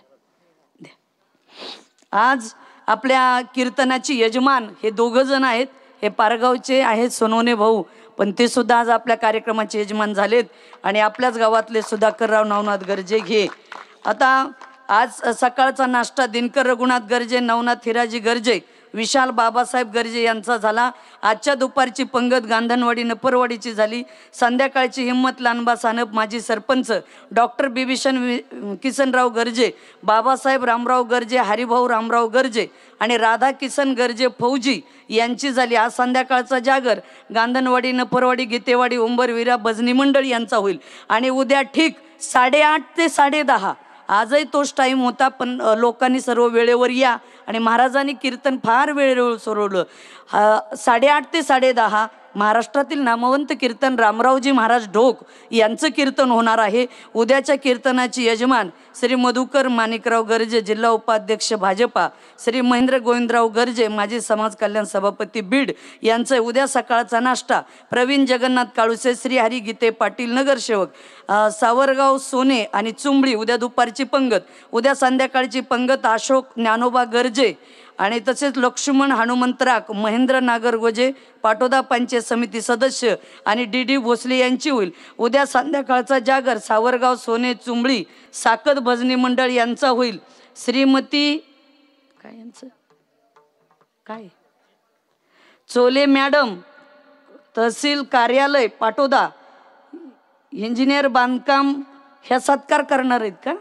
आज आपल्या कीर्तनाची यजमान हे दोघं जण आहेत. हे पारगावचे आहेत सोनवणे भाऊ, पण ते सुद्धा आज आपल्या कार्यक्रमाचे यजमान झालेत. आणि आपल्याच गावातले सुधाकरराव नवनाथ गर्जे घे. आता आज सकाळचा नाश्ता दिनकर रघुनाथ गर्जे, नवनाथ हिराजी गर्जे, विशाल बाबासाहेब गर्जे यांचा झाला. आजच्या दुपारची पंगत गांधणवाडी नपरवाडीची झाली. संध्याकाळची हिम्मत लानबा सानप माजी सरपंच, डॉक्टर बिभीषण किसनराव गर्जे, बाबासाहेब रामराव गर्जे, हरिभाऊ रामराव गर्जे आणि राधा किसन गर्जे फौजी यांची झाली. आज संध्याकाळचा जागर गांधणवाडी नपरवाडी गीतेवाडी उंबरविरा भजनी मंडळ यांचा होईल. आणि उद्या ठीक 8:30 ते 10:30 आजही तोच टाईम होता, पण लोकांनी सर्व वेळेवर या. आणि महाराजांनी कीर्तन फार वेळेवर सोडवलं. 8:30 ते 10:30 महाराष्ट्रातील नामवंत कीर्तन रामरावजी महाराज ढोक यांचं कीर्तन होणार आहे. उद्याच्या कीर्तनाची यजमान श्री मधुकर माणिकराव गर्जे, जिल्हा उपाध्यक्ष भाजपा, श्री महेंद्र गोविंदराव गर्जे माजी समाज कल्याण सभापती बीड यांचं. उद्या सकाळचा नाश्ता प्रवीण जगन्नाथ काळुसे, श्री हरी गीते पाटील नगरसेवक, सावरगाव सोने आणि चुंबळी. उद्या दुपारची पंगत. उद्या संध्याकाळची पंगत अशोक ज्ञानोबा गर्जे आणि तसेच लक्ष्मण हनुमंतराक, महेंद्र नागरगोजे पाटोदा पंचायत समिती सदस्य आणि डी भोसले यांची होईल. उद्या संध्याकाळचा जागर सावरगाव सोने चुंबळी साकत भजनी मंडळ यांचा होईल. श्रीमती काय यांचं काय चोले मॅडम, तहसील कार्यालय पाटोदा, इंजिनियर बांधकाम ह्या सत्कार करणार आहेत का?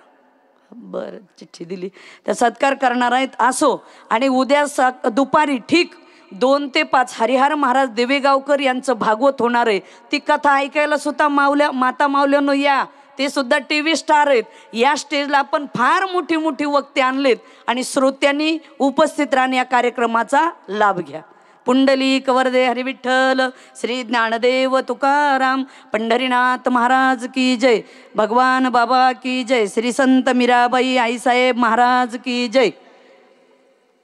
बरं, चिठ्ठी दिली, त्या सत्कार करणार आहेत. असो. आणि उद्या दुपारी ठीक 2 ते 5 हरिहर महाराज देवेगावकर यांचं भागवत होणार आहे. ती कथा ऐकायला सुद्धा माता माऊल्यानो या. ते सुद्धा TV स्टार आहेत. या स्टेजला आपण फार मोठी मोठी वक्ते आणलेत आणि श्रोत्यांनी उपस्थित राहून या कार्यक्रमाचा लाभ घ्या. पुंडलिक वरदे हरी विठ्ठल, श्री ज्ञानदेव तुकाराम, पंढरीनाथ महाराज की जय, भगवान बाबा की जय, श्री संत मीराबाई आईसाहेब महाराज की जय.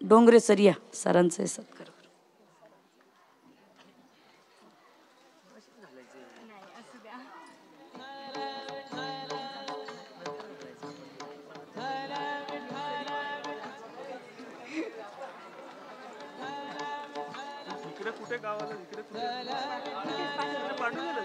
डोंगरे सरिया सरांचे सत्कार. कुठे गावाला इकडे पाठवलेलं